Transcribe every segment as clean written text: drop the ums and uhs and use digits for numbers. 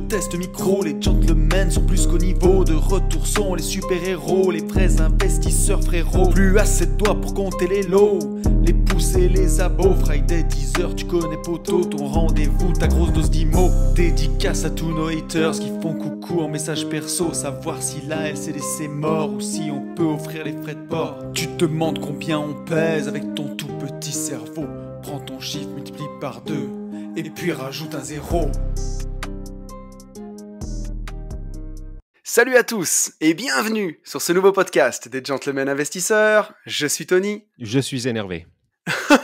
test micro, les gentlemen sont plus qu'au niveau. De retour sont les super-héros, les vrais investisseurs frérots. Plus assez de doigts pour compter les lots, les pouces et les abos. Friday 10h, tu connais poto, ton rendez-vous, ta grosse dose d'IMO. Dédicace à tous nos haters qui font coucou en message perso. Savoir si la LCDC mort ou si on peut offrir les frais de port. Tu te demandes combien on pèse avec ton tout petit cerveau. Prends ton chiffre, multiplie par 2 et puis rajoute un 0. Salut à tous et bienvenue sur ce nouveau podcast des Gentlemen Investisseurs. Je suis Tony. Je suis énervé. Ça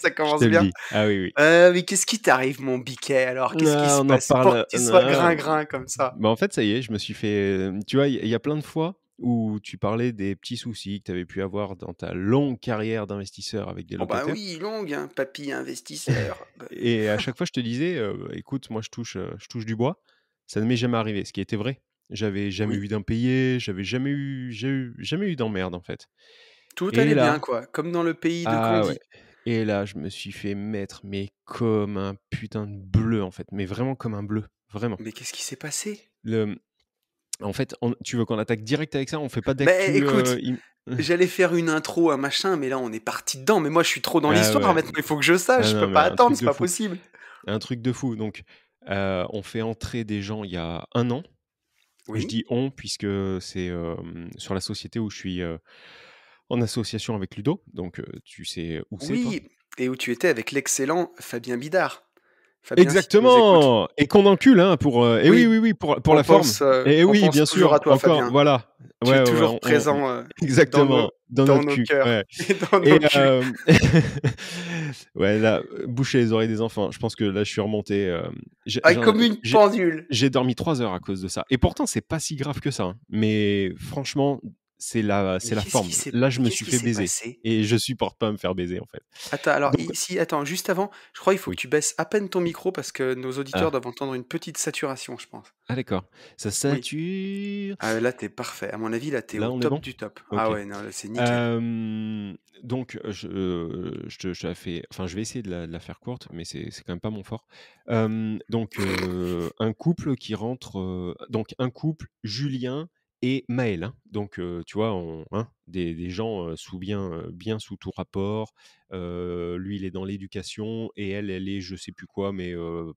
Je commence te le bien. dis. Ah oui, oui. Mais qu'est-ce qui t'arrive, mon biquet, alors? Qu'est-ce qui se On en passe pour parle. que tu sois grin-grin comme ça? Bah en fait, ça y est, je me suis fait. Tu vois, il y a plein de fois où tu parlais des petits soucis que tu avais pu avoir dans ta longue carrière d'investisseur avec des Oh bah locataires. oui, longue, hein, papy investisseur. Et à chaque fois, je te disais, écoute, moi, je touche du bois. Ça ne m'est jamais arrivé, ce qui était vrai. J'avais jamais Oui, eu d'impayé, jamais eu d'emmerde en fait. tout Et allait bien, là, quoi, comme dans le pays de ah ouais. Candy. Et là, je me suis fait mettre, mais comme un putain de bleu en fait, mais vraiment comme un bleu, vraiment. Mais qu'est-ce qui s'est passé? Le En fait, tu veux qu'on attaque direct avec ça? On fait pas Bah d'actu, écoute, im j'allais faire une intro, un machin, mais là on est parti dedans. Mais moi je suis trop dans ah l'histoire ouais. maintenant, il faut que je sache, Ah je non, peux mais pas un attendre, truc c'est de pas fou. possible. Un truc de fou. Donc, on fait entrer des gens il y a 1 an. Je Oui, dis «on» puisque c'est, sur la société où je suis, en association avec Ludo, donc tu sais où c'est toi? oui, et où tu étais avec l'excellent Fabien Bidard. Fabien, si tu nous écoutes. Exactement! Et qu'on encule, hein, pour, oui, Oui, oui, oui, pour la forme. Et on oui, pense bien toujours à sûr, toi, encore, Fabien. voilà. Tu es Ouais, ouais, ouais, toujours présent, dans nos exactement, dans dans notre nos cul, cœurs ouais. et dans Et nos culs. ouais, là, boucher les oreilles des enfants. Je pense que là, je suis remonté, Ah, comme une pendule. j'ai dormi 3 heures à cause de ça. Et pourtant, c'est pas si grave que ça, hein. Mais franchement, c'est la forme. Là, je Mais me qu'est-ce suis qui fait s'est baiser passé? et je supporte pas me faire baiser, en fait. Attends, alors Donc ici, attends, juste avant, je crois il faut que oui. tu baisses à peine ton micro parce que nos auditeurs Ah. doivent entendre une petite saturation, je pense. Ah d'accord. Ça Oui. sature. Ah, là, tu parfait. À mon avis, là, tu au Là, on est top bon? du top. Ah OK. ouais, non, là, c'est nickel. Donc je la fais, enfin, je vais essayer de la faire courte, mais c'est quand même pas mon fort. Donc un couple qui rentre, donc un couple, Julien et Maël, hein. Donc tu vois, des gens, bien sous tout rapport. Lui, il est dans l'éducation et elle est je sais plus quoi, mais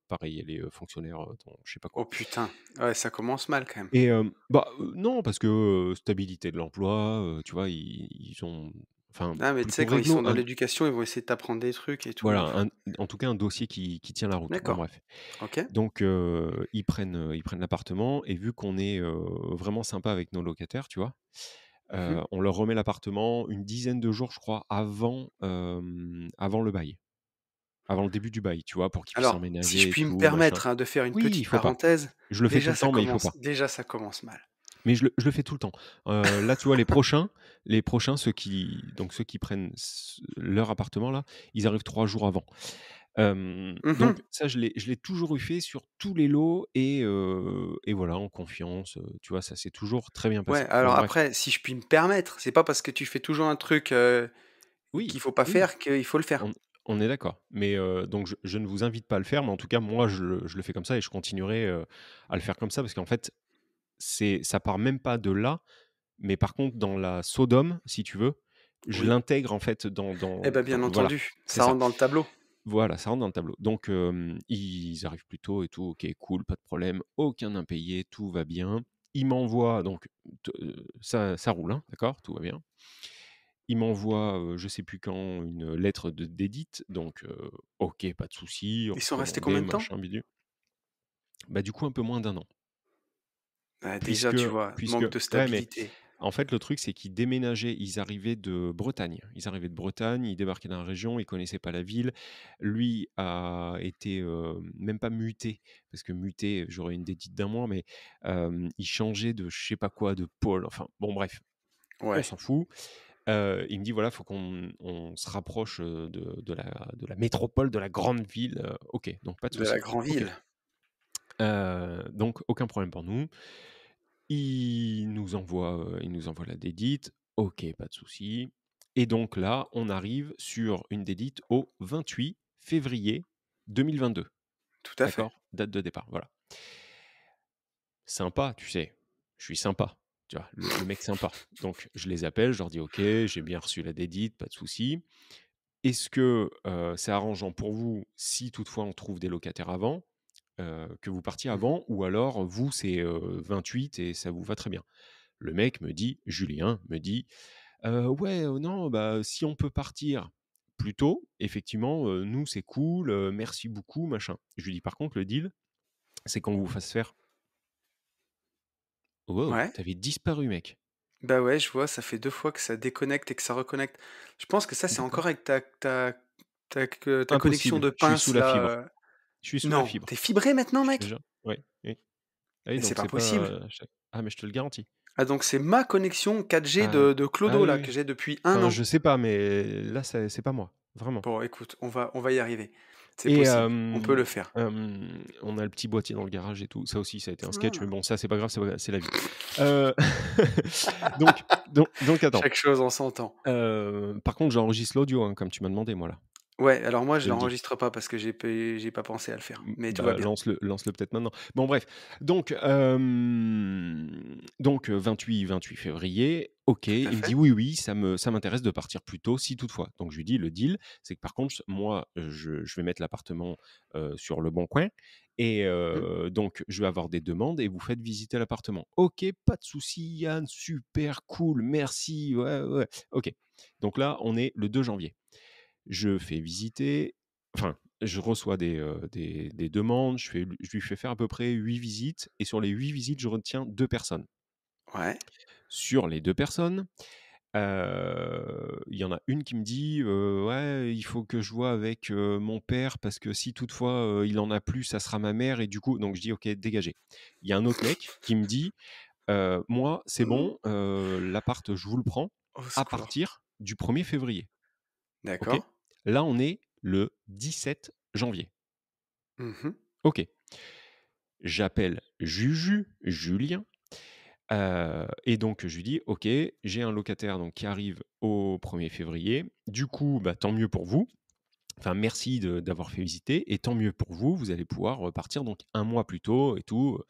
pareil, elle est, fonctionnaire, dans je sais pas Oh quoi. putain, ouais, ça commence mal quand même. Et bah, non, parce que, stabilité de l'emploi, tu vois, ils ont enfin, Ah, mais tu sais, plutôt quand ils sont réglo, dans l'éducation, ils vont essayer de t'apprendre des trucs et tout, voilà, en tout cas, un dossier qui tient la route. Bon D'accord, bref. OK. Donc ils prennent l'appartement et vu qu'on est, vraiment sympa avec nos locataires, tu vois? Mmh. On leur remet l'appartement une dizaine de jours, je crois, avant le bail, avant le début du bail, tu vois? Pour qu'ils puissent Alors, si je emménager et puis me tout, machin. permettre, hein, de faire une Oui, il petite faut pas. parenthèse, Je le fais tout le temps, mais il faut pas. déjà ça commence mal. Mais je le fais tout le temps. Là, tu vois, les prochains, ceux qui prennent leur appartement là, ils arrivent 3 jours avant. Mmh. Donc ça, je l'ai toujours eu fait sur tous les lots et voilà, en confiance, tu vois, ça s'est toujours très bien Ouais, passé. Bon alors bref. après, si je puis me permettre, c'est pas parce que tu fais toujours un truc, Oui, qu'il faut pas oui, faire qu'il faut le faire. on on est d'accord. Mais donc je ne vous invite pas à le faire, mais en tout cas, moi, je le fais comme ça et je continuerai, à le faire comme ça parce qu'en fait, ça part même pas de là, mais par contre, dans la Sodome, si tu veux, je Oui. l'intègre en fait Eh ben, bien voilà, entendu, c'est ça ça. rentre dans le tableau. Voilà, ça rentre dans le tableau. Donc ils arrivent plus tôt et tout, OK, cool, pas de problème, aucun impayé, tout va bien. Ils m'envoient donc ça roule, hein, d'accord, tout va bien. Ils m'envoient, je sais plus quand, une lettre de d'édite, donc OK, pas de souci, Ils sont restés combien recommandé, de temps? machin bidule. Bah, du coup, un peu moins d'1 an. Ah, déjà, Puisque tu vois, puisque manque de ouais, mais stabilité. en fait, le truc, c'est qu'ils déménageaient, ils arrivaient de Bretagne. Ils arrivaient de Bretagne, ils débarquaient dans la région, ils connaissaient pas la ville. Lui a été, même pas muté, parce que muté, j'aurais une dédite d'1 mois, mais il changeait de je sais pas quoi, de pôle, enfin bon bref, on Ouais, s'en fout. Il me dit: «Voilà, faut qu'on se rapproche, de la métropole, de la grande ville», OK, donc pas de de la souci. grand OK. ville. Donc aucun problème pour nous. Il nous envoie la dédite. OK, pas de souci. Et donc là, on arrive sur une dédite au 28 février 2022. Tout à fait. D'accord? Date de départ, voilà. Sympa, tu sais, je suis sympa, tu vois? Le mec sympa. Donc je les appelle, je leur dis: «OK, j'ai bien reçu la dédite, pas de souci. Est-ce que, c'est arrangeant pour vous si toutefois on trouve des locataires avant, que vous partiez Mmh. avant ou alors vous c'est, 28 et ça vous va très bien?» Le mec me dit Julien me dit: Ouais, non, bah, si on peut partir plus tôt, effectivement, nous c'est cool, merci beaucoup, machin». Je lui dis: «Par contre le deal, c'est qu'on vous fasse faire». Wow, Ouais. tu avais disparu mec. Bah, ouais, je vois, ça fait 2 fois que ça déconnecte et que ça reconnecte. Je pense que ça, c'est D'accord. encore avec ta connexion Impossible, de je suis sous pince la là, fibre. Je suis sous la non, fibre. tu fibré maintenant, Je te mec? jure. Oui, oui. Ah oui, Mais c'est donc pas c'est possible. pas, chaque ah mais je te le garantis. Ah donc c'est ma connexion 4G Ah, de ah clodo oui, là, oui. que j'ai depuis 1 Enfin, an. je sais pas, mais là, c'est pas moi, vraiment. Bon écoute, on va y arriver. C'est Et possible, on peut le faire. on a le petit boîtier dans le garage et tout. Ça aussi, ça a été un sketch, mais Ah. bon, ça, c'est pas grave, c'est la vie. Heu, donc attends, Chaque chose en son temps. par contre, j'enregistre l'audio, hein, comme tu m'as demandé, moi, là. Ouais, alors moi Je je te le dis. l'enregistre pas parce que j'ai pas pensé à le faire, mais tout va Bah, bien. lance-le peut-être maintenant. Bon bref, donc 28 février, OK, Tout à il me dit: fait. «Oui, oui, ça m'intéresse de partir plus tôt si toutefois». Donc je lui dis: «Le deal, c'est que par contre moi, je vais mettre l'appartement, sur le bon coin et Mmh. donc je vais avoir des demandes et vous faites visiter l'appartement». «OK, pas de souci Yann, super cool, merci, ouais, ouais». OK. Donc là, on est le 2 janvier. Je fais visiter, enfin, je reçois des demandes, je lui fais faire à peu près 8 visites et sur les 8 visites, je retiens 2 personnes. Ouais. Sur les 2 personnes, il y en a une qui me dit, «Ouais, il faut que je vois avec, mon père parce que si toutefois, il en a plus, ça sera ma mère» et du coup donc je dis: «OK, dégagez». Il y a un autre mec qui me dit, «Moi, c'est Mmh. bon, l'appart, je vous le prends Au à secours. partir du 1er février». OK? D'accord. Là, on est le 17 janvier. Mmh. OK. J'appelle Julien, et donc je lui dis: «OK, j'ai un locataire donc qui arrive au 1er février. Du coup, bah, tant mieux pour vous. Enfin, merci d'avoir fait visiter et tant mieux pour vous, vous allez pouvoir repartir donc un mois plus tôt et tout».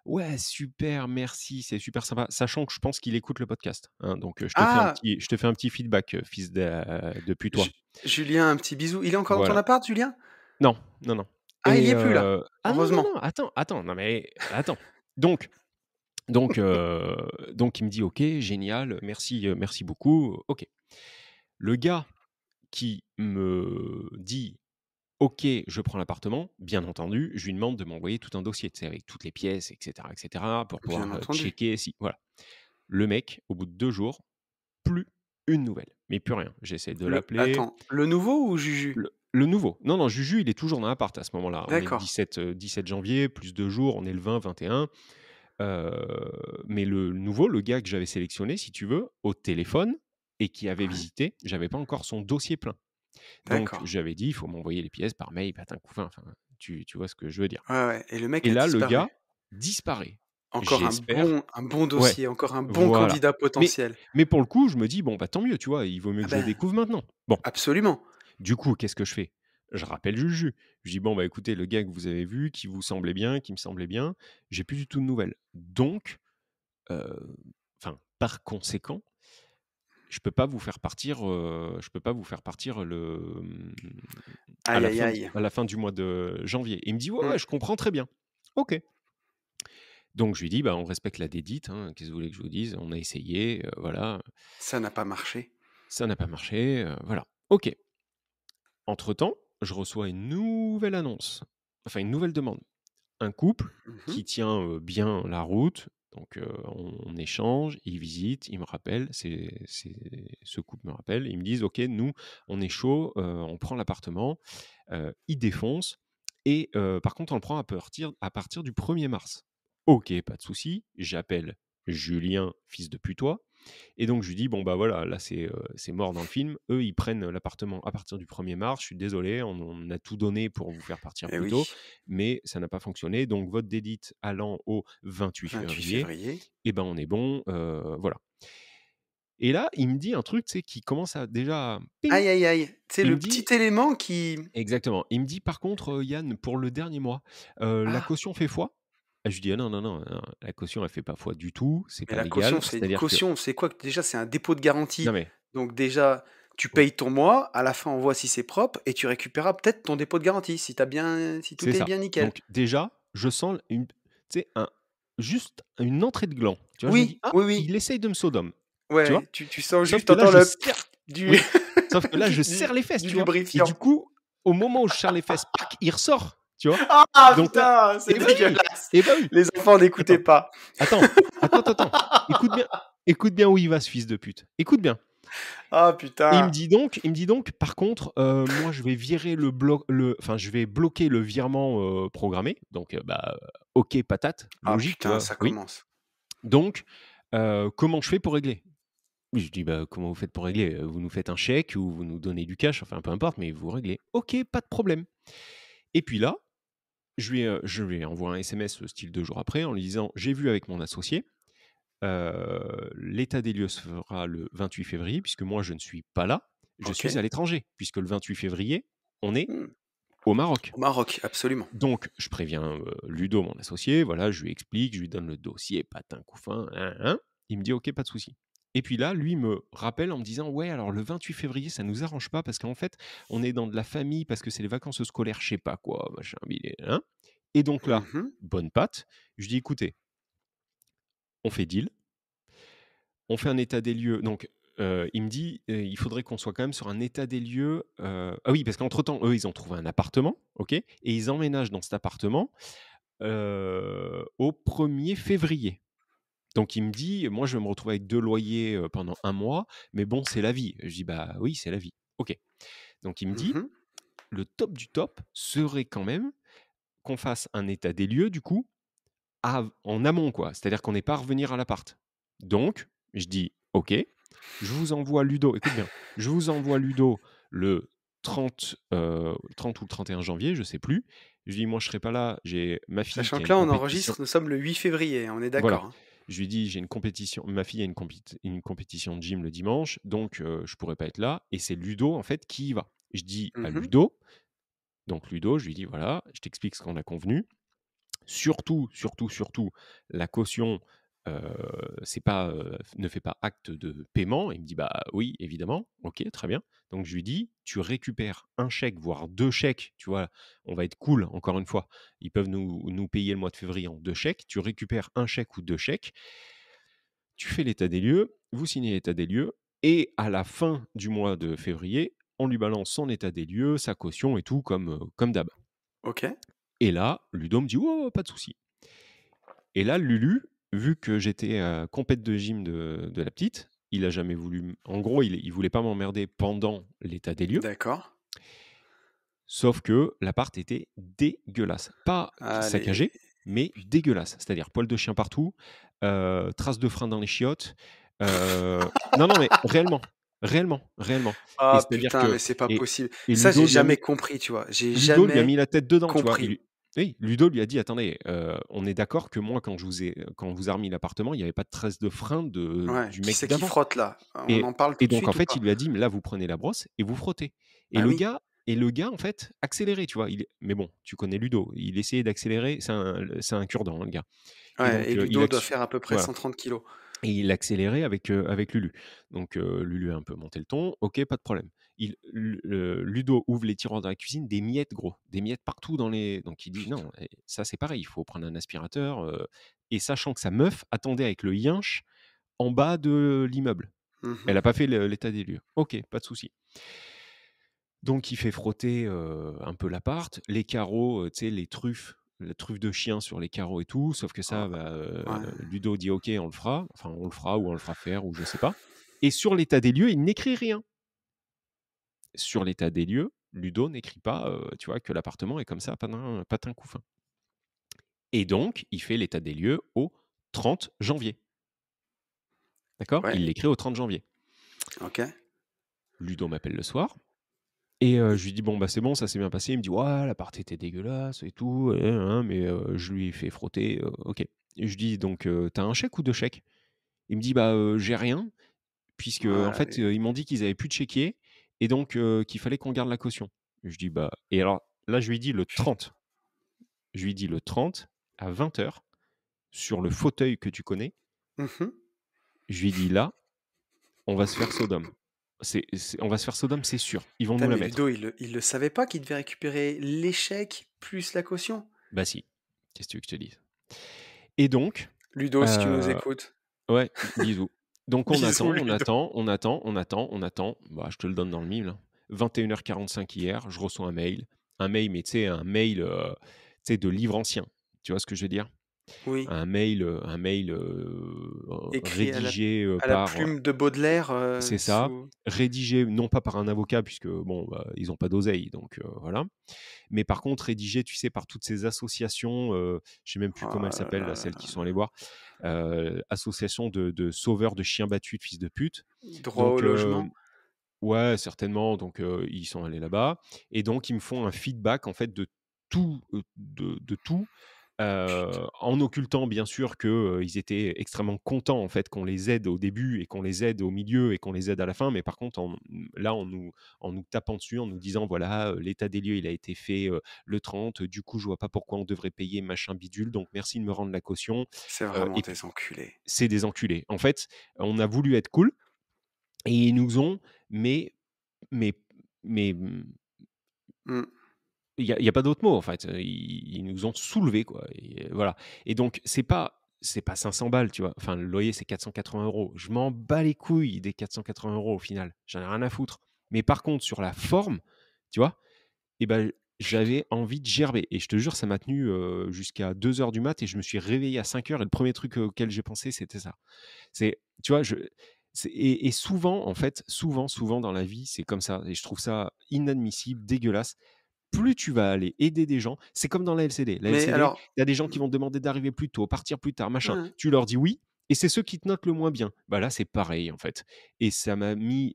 «Ouais, super, merci, c'est super sympa», sachant que je pense qu'il écoute le podcast, hein, donc Ah! je te fais un petit feedback, fils de Ju putois. Julien, un petit bisou. Il est encore dans ton Voilà. appart, Julien? Non, non, non Ah, il y et est plus là? ah non, non, Heureusement. non, attends, non mais attends. Donc donc heu, donc il me dit: «OK, génial, merci, merci beaucoup». OK. Le gars qui me dit: «OK, je prends l'appartement», bien entendu, je lui demande de m'envoyer tout un dossier, tu sais, avec toutes les pièces et cetera, pour Bien pouvoir, entendu. checker si voilà. Le mec, au bout de 2 jours, plus une nouvelle, mais plus rien. J'essaie de l'appeler. Le nouveau ou Juju? Le nouveau. Non, non, Juju, il est toujours dans l'appart à ce moment-là. On est le D'accord. 17 janvier, plus 2 jours, on est le 20-21. Mais le nouveau, le gars que j'avais sélectionné, si tu veux, au téléphone et qui avait Ouais, visité, j'avais pas encore son dossier plein. Donc d'accord. j'avais dit: «Il faut m'envoyer les pièces par mail, patin couffin», enfin, tu vois ce que je veux dire? Ouais, ouais et le mec Et a là, le disparu. gars disparaît. Encore J'espère, un bon ouais, dossier, encore un bon voilà. candidat Mais potentiel. mais pour le coup, je me dis: «Bon, bah, tant mieux», tu vois? Il vaut mieux Ah que je le ben, découvre maintenant. Bon. absolument. Du coup, qu'est-ce que je fais? Je rappelle Juju. Je dis: «Bon, bah, écoutez, le gars que vous avez vu, qui vous semblait bien, qui me semblait bien, j'ai plus du tout de nouvelles. Donc, heu, enfin, par conséquent, je peux pas vous faire partir Aïe, aïe, aïe. à la fin du mois de janvier». Et il me dit: «Ouais, ouais, Mmh. je comprends très bien». OK. Donc je lui dis: «Bah, on respecte la dédite, hein, qu'est-ce que vous voulez que je vous dise? On a essayé, voilà, Ça n'a pas marché. ça n'a pas marché, voilà». OK. Entre-temps, je reçois une nouvelle annonce, enfin une nouvelle demande. Un couple Mmh. qui tient, bien la route, donc on échange, ils visitent, ils me rappellent, ce couple me rappelle, ils me disent: «OK, nous, on est chaud, on prend l'appartement», ils défoncent et par contre, on le prend à partir du 1er mars. OK, pas de souci, j'appelle Julien, fils de putois et donc je lui dis: «Bon, bah, voilà, là, c'est mort dans le film. Eux, ils prennent l'appartement à partir du 1er mars. Je suis désolé, on a tout donné pour vous faire partir Eh plus tôt, oui, mais ça n'a pas fonctionné. Donc votre dédite allant au 28 28 février, février. eh ben, on est bon, voilà». Et là, il me dit un truc, tu sais, qui commence à déjà ping! Aïe, aïe, aïe. C'est Il me le petit dit élément qui exactement. Il me dit: «Par contre, Yann, pour le dernier mois, la ah, caution fait foi?» Je lui dis: «Ah non, non, non, non, la caution elle fait pas foi du tout, c'est mais pas la caution, légal». c'est une C'est-à-dire que caution, c'est quoi? Déjà, c'est un dépôt de non garantie. mais Donc déjà, tu oui, payes ton mois, à la fin, on voit si c'est propre et tu récupéreras peut-être ton dépôt de garantie si c'est tout est ça. bien nickel. Donc déjà, je sens une tu sais, juste une entrée de gland. Tu vois? Je me dis: Oui, «Ah, oui, oui. il essaye de me sodommer». Tu vois? Ouais, tu sens Sauf juste, que tu là, entends je le serre du oui, sauf que là, je serre les fesses, du tu vois? Et du lubrifiant. coup, au moment où je serre les fesses, pac, il ressort, tu vois? Ah Donc là putain, c'est eh bah oui! dégueulasse! Eh bah oui! Les enfants, n'écoutez Attends, pas. attends, attends, attends, écoute bien écoute bien où il va ce fils de pute. Écoute bien. Ah Et putain. il me dit donc: «Par contre, moi je vais virer je vais bloquer le virement, programmé». Donc, OK patate, Ah logique, tu putain, vois? ça Oui. commence. Donc, comment je fais pour régler? Oui, je dis: «Bah, comment vous faites pour régler? Vous nous faites un chèque ou vous nous donnez du cash, enfin peu importe, mais vous réglez». «OK, pas de problème». Et puis là, je lui envoie un SMS, style 2 jours après en lui disant: «J'ai vu avec mon associé, l'état des lieux se fera le 28 février puisque moi je ne suis pas là, je suis OK. à l'étranger, puisque le 28 février, on est Mmh. au Maroc». Au Maroc, absolument. Donc je préviens, Ludo, mon associé, voilà, je lui explique, je lui donne le dossier, patin couffin, nin nin. Il me dit: «OK, pas de souci». Et puis là, lui me rappelle en me disant: «Ouais, alors le 28 février, ça nous arrange pas parce qu'en fait, on est dans de la famille, parce que c'est les vacances scolaires, je sais pas quoi, machin bidule, hein». Et donc là, Mmh. bonne patte, je dis: «Écoutez, on fait deal, on fait un état des lieux». Donc, il me dit: «Il faudrait qu'on soit quand même sur un état des lieux», ah oui, parce qu'entre temps, eux, ils ont trouvé un appartement, OK? Et ils emménagent dans cet appartement, au 1er février. Donc il me dit: «Moi, je vais me retrouver avec 2 loyers, pendant un mois, mais bon, c'est la vie». Je dis: «Bah oui, c'est la vie». OK. Donc il me dit: Mmh. «Le top du top serait quand même qu'on fasse un état des lieux, du coup, en amont, quoi. C'est-à-dire qu'on n'ait pas à revenir à l'appart». Donc je dis: «OK, je vous envoie Ludo», écoute bien, «je vous envoie Ludo le 30 ou le 31 janvier, je sais plus». Je lui dis: «Moi, je serai pas là, j'ai ma fille Sachant qui a que une là, on compétition». enregistre, nous sommes le 8 février, hein, on est Voilà. d'accord, hein? Je lui dis: «J'ai une compétition, ma fille a une compétition de gym le dimanche, donc je pourrais pas être là et c'est Ludo, en fait, qui y va». Je dis à Mmh. Ludo, donc Ludo, je lui dis: «Voilà, je t'explique ce qu'on a convenu. Surtout, surtout, surtout, la caution, heu, c'est pas, ne fait pas acte de paiement». Il me dit: «Bah oui, évidemment». OK, très bien. Donc je lui dis: «Tu récupères un chèque, voire 2 chèques», tu vois? On va être cool, encore une fois. Ils peuvent nous payer le mois de février en 2 chèques. Tu récupères un chèque ou 2 chèques, tu fais l'état des lieux, vous signez l'état des lieux et à la fin du mois de février, on lui balance son état des lieux, sa caution et tout comme d'hab. OK. Et là, Ludo me dit: «Ouais, pas de souci». Et là, Lulu, vu que j'étais, compète de gym de la petite, il a jamais voulu en gros, il voulait pas m'emmerder pendant l'état des lieux, D'accord. sauf que l'appart était dégueulasse. Pas Allez. saccagé, mais dégueulasse. C'est-à-dire poils de chien partout, traces de frein dans les chiottes, non, non, mais réellement, réellement, réellement. Et Ah c'est-à-dire putain, mais que c'est pas et possible. et Ça, j'ai Ludo lui a jamais mis compris, tu vois? J'ai Ludo lui a jamais mis la tête dedans, tu vois? Il compris. lui Oui, Ludo lui a dit: «Attendez, on est d'accord que moi quand on vous a remis l'appartement, il y avait pas de traces de frein Ouais, du qui mec c'est qui d'avant». frotte là? On Et en parle tout et de donc en suite ou fait, il pas? lui a dit: «Mais là, vous prenez la brosse et vous frottez». Et Bah le oui. gars en fait, accélérait, tu vois? Mais bon, tu connais Ludo, il essayait d'accélérer, c'est un cure-dent, hein, le gars. Et Ouais, donc et il Ludo doit acc faire à peu près voilà. 130 kilos. Et il accélérait avec Lulu. Donc Lulu a un peu monté le ton, OK, pas de problème. Ludo ouvre les tiroirs de la cuisine, des miettes gros, des miettes partout dans les donc il dit: Putain. «Non, ça c'est pareil, il faut prendre un aspirateur», et sachant que sa meuf attendait avec le yinche en bas de l'immeuble. Elle Mmh. a pas fait l'état des lieux. OK, pas de souci. Donc il fait frotter, un peu l'appart, les carreaux, tu sais, les truffes, la truffe de chien sur les carreaux et tout, sauf que Oh, ça, ouais. Ludo dit: «OK, on le fera». Enfin, on le fera ou on le fera faire ou je sais pas. Et sur l'état des lieux, il n'écrit rien. Sur l'état des lieux, Ludo n'écrit pas, tu vois, que l'appartement est comme ça, patin couffin. Et donc il fait l'état des lieux au 30 janvier. D'accord? Il Ouais, l'écrit au 30 janvier. OK. Ludo m'appelle le soir. Et Et je lui dis: «Bon, bah, c'est bon, ça s'est bien passé». Il me dit: «Ouais, l'appart était dégueulasse et tout, mais je lui ai fait frotter, OK». Et je lui dis: «Donc, tu un chèque ou 2 chèques?» Il me dit: «Bah, j'ai rien». puisque en Voilà, fait, ils m'ont dit qu'ils avaient plus de chéquier et donc qu'il fallait qu'on garde la caution. Je dis: «Bah» et alors là, je lui ai dit le 30. Je lui ai dit: «Le 30 à 20h sur le fauteuil que tu connais». Mmh. Je lui ai dit: «Là, on va se faire Sodome. On va se faire Sodome, c'est sûr. Ils vont Putain, nous la mais mettre». Ludo, il le savait pas qu'il devait récupérer l'échec plus la caution? Bah si, qu'est-ce que tu veux que je te dise? Et donc, Ludo, si tu nous heu écoutes. ouais, bisous. Donc on attend, Bisous on Ludo. attend, on attend, on attend, on attend. Bah, je te le donne dans le mille, hein. 21h45 hier, je reçois un mail. Un mail, mais tu sais, un mail, tu sais, de livre ancien. Tu vois ce que je veux dire? Oui, Un mail, écrit rédigé, à la par, plume de Baudelaire, c'est ça, sous rédigé non pas par un avocat puisque bon, bah, ils ont pas d'oseille donc voilà. Mais par contre rédigé, tu sais, par toutes ces associations, je sais même plus oh comment elles là s'appellent là là, là celles qui sont là. allées voir, association de sauveurs de chiens battus, de fils de pute. Droit au Donc logement? ouais, certainement, donc ils sont allés là-bas et donc ils me font un feedback en fait de tout, de tout, Putain. en occultant bien sûr que, ils étaient extrêmement contents en fait qu'on les aide au début et qu'on les aide au milieu et qu'on les aide à la fin. Mais par contre là en nous tapant dessus, en nous disant: «Voilà, l'état des lieux il a été fait, le 30, du coup je vois pas pourquoi on devrait payer machin bidule, donc merci de me rendre la caution», C'est vraiment et puis des enculés. c'est des enculés. En fait, on a voulu être cool et ils nous ont mais mais mais Mmh. il y a pas d'autre mot en fait, ils nous ont soulevés quoi et voilà et donc c'est pas 500 balles, tu vois? Enfin, le loyer, c'est 480 €. Je m'en bats les couilles des 480 € au final, j'en ai rien à foutre. Mais par contre, sur la forme, tu vois? Et ben, Putain. j'avais envie de gerber et je te jure, ça m'a tenu, jusqu'à 2h du mat et je me suis réveillé à 5h et le premier truc auquel j'ai pensé, c'était ça. C'est tu vois, et souvent, en fait, souvent dans la vie, c'est comme ça et je trouve ça inadmissible, dégueulasse. Plus tu vas aller aider des gens, c'est comme dans la LCD. La Mais LCD, alors il y a des gens qui mmh, vont te demander d'arriver plus tôt, partir plus tard, machin. ouais, Tu leur dis oui et c'est ceux qui te notent le moins bien. Bah là, c'est pareil en fait et ça m'a mis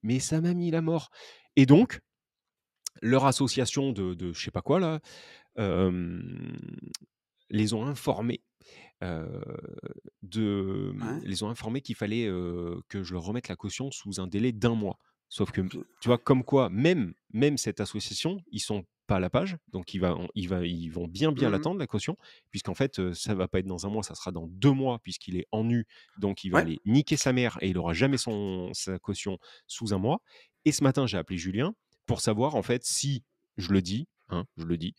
la mort et donc leur association de je sais pas quoi là, hem, les ont informés, heu, ouais. les ont informés qu'il fallait, que je leur remette la caution sous un délai d'un mois. Sauf que, tu Ouais, vois, comme quoi même cette association, ils sont pas à la page, donc ils vont bien mmh mh. l'attendre la caution, puisqu'en fait, ça va pas être dans un mois, ça sera dans 2 mois puisqu'il est en nu, donc il va Ouais, aller niquer sa mère et il aura jamais sa caution sous un mois et ce matin, j'ai appelé Julien pour savoir, en fait, si je le dis, hein, je le dis,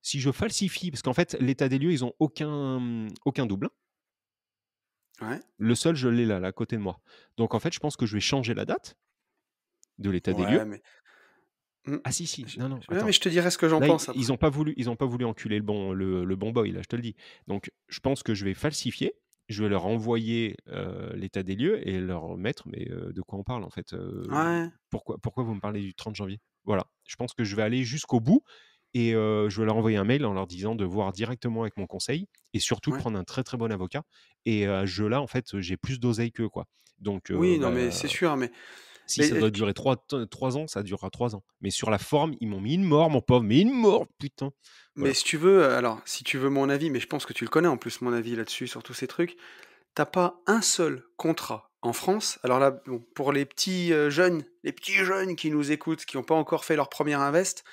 si je falsifie parce qu'en fait, l'état des lieux, ils ont aucun double, hein. ouais, Le seul, je l'ai là, à côté de moi. Donc en fait, je pense que je vais changer la date de l'état des ouais, lieux. mais mmh, Ah si, si, je non, non, ouais, mais attends. je te dirai ce que j'en Là, pense après. ils ont pas voulu enculer le bon boy, là, je te le dis. Donc je pense que je vais falsifier, je vais leur envoyer, l'état des lieux et leur mettre mais de quoi on parle, en fait? Ouais, Pourquoi vous me parlez du 30 janvier? Voilà, je pense que je vais aller jusqu'au bout et je vais leur envoyer un mail en leur disant de voir directement avec mon conseil et surtout de ouais. prendre un très, très bon avocat et à ce jeu-là, en fait, j'ai plus d'oseille qu'eux, quoi. Donc Oui, non, mais c'est bah, sûr, mais si mais ça doit durer 3 ans, ça durera 3 ans. Mais sur la forme, ils m'ont mis une mort, mon pauvre, mais une mort, putain! mais Voilà. si tu veux, alors, si tu veux mon avis, mais je pense que tu le connais en plus mon avis là-dessus, sur tous ces trucs, tu as pas un seul contrat en France. Alors là, bon, pour les petits jeunes qui nous écoutent, qui ont pas encore fait leur 1er invest,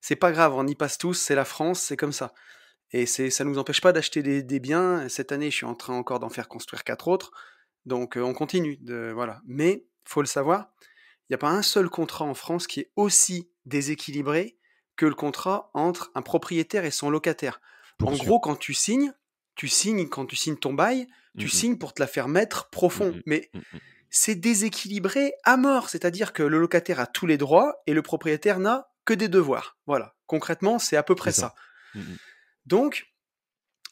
c'est pas grave, on y passe tous, c'est la France, c'est comme ça. Et ça nous empêche pas d'acheter des biens. Cette année, je suis en train encore d'en faire construire 4 autres, donc on continue de voilà. Mais faut le savoir, il y a pas un seul contrat en France qui est aussi déséquilibré que le contrat entre un propriétaire et son locataire. Pour En sûr. gros, quand tu signes ton bail, tu Mmh mh. signes pour te la faire mettre Mmh profond, mh. mais Mmh mh. c'est déséquilibré à mort. C'est-à-dire que le locataire a tous les droits et le propriétaire n'a que des devoirs. Voilà, concrètement, c'est à peu C'est près ça. ça. Mmh mh. Donc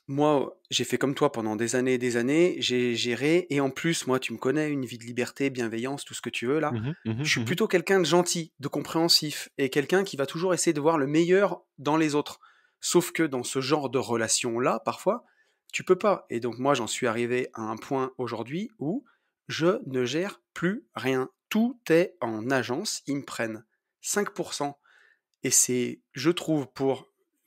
moi, j'ai fait comme toi pendant des années, j'ai géré et en plus, moi, tu me connais, une vie de liberté, bienveillance, tout ce que tu veux là. Mmh mh. Mmh Je mh. suis Mmh mh. plutôt quelqu'un de gentil, de compréhensif et quelqu'un qui va toujours essayer de voir le meilleur dans les autres. Sauf que dans ce genre de relation-là, parfois, tu peux pas. Et donc moi, j'en suis arrivé à un point aujourd'hui où je ne gère plus rien. Tout est en agence, ils me prennent 5%. Et c'est, je trouve,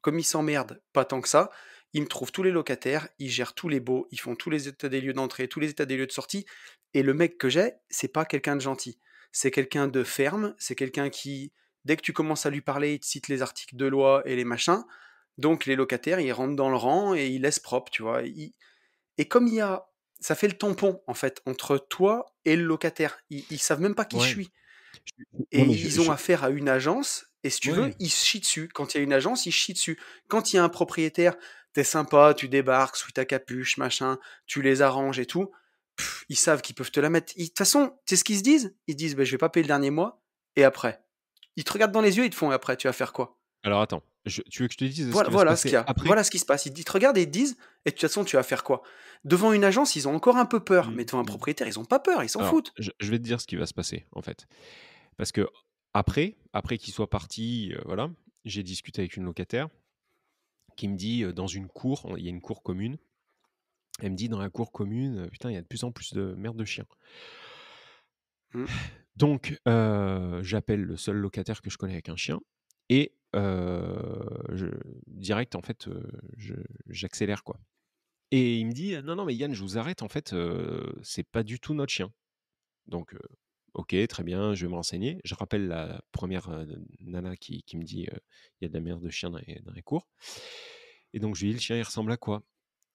comme ils s'emmerdent pas tant que ça, Ils me trouvent tous les locataires, ils gèrent tous les baux, ils font tous les états des lieux d'entrée, tous les états des lieux de sortie. Et le mec que j'ai, c'est pas quelqu'un de gentil. C'est quelqu'un de ferme, c'est quelqu'un qui, dès que tu commences à lui parler, il te cite les articles de loi et les machins. Donc les locataires, ils rentrent dans le rang et ils laissent propre, tu vois. Et comme il y a, ça fait le tampon, en fait, entre toi et le locataire. Ils savent même pas qui je Ouais. suis. Non, Et mais ils ont affaire à une agence, et si tu veux, ouais. ils se chient dessus. Quand il y a une agence, ils se chient dessus. Quand il y a un propriétaire, t'es sympa, tu débarques sous ta capuche, machin, tu les arranges et tout, ils savent qu'ils peuvent te la mettre. De toute façon, tu sais ce qu'ils se disent? Ils se disent, bah, je vais pas payer le dernier mois, et après. Ils te regardent dans les yeux, ils te font, et après, tu vas faire quoi? Alors attends, tu veux que je te dise ce Voilà, qui va se voilà ce passer qu'il y a. après? Voilà ce qui se passe. Ils te regardent et ils te disent, et de toute façon, tu vas faire quoi? Devant une agence, ils ont encore un peu peur, mais Mmh, devant un mmh. propriétaire, ils ont pas peur, ils s'en Alors, foutent. je vais te dire ce qui va se passer, en fait. Parce que après qu'il soit parti, voilà, j'ai discuté avec une locataire qui me dit, dans une cour, il y a une cour commune. Elle me dit: «Dans la cour commune, putain, il y a de plus en plus de merde de chiens». Mmh. Donc, j'appelle le seul locataire que je connais avec un chien et je direct, en fait, j'accélère, quoi. Et il me dit: «Non, non, mais Yann, je vous arrête, en fait, c'est pas du tout notre chien». Donc, OK, très bien, je vais me renseigner. Je rappelle la première nana qui me dit, «Il y a de la merde de chien dans les cours». Et donc je lui dis: «Le chien, il ressemble à quoi?»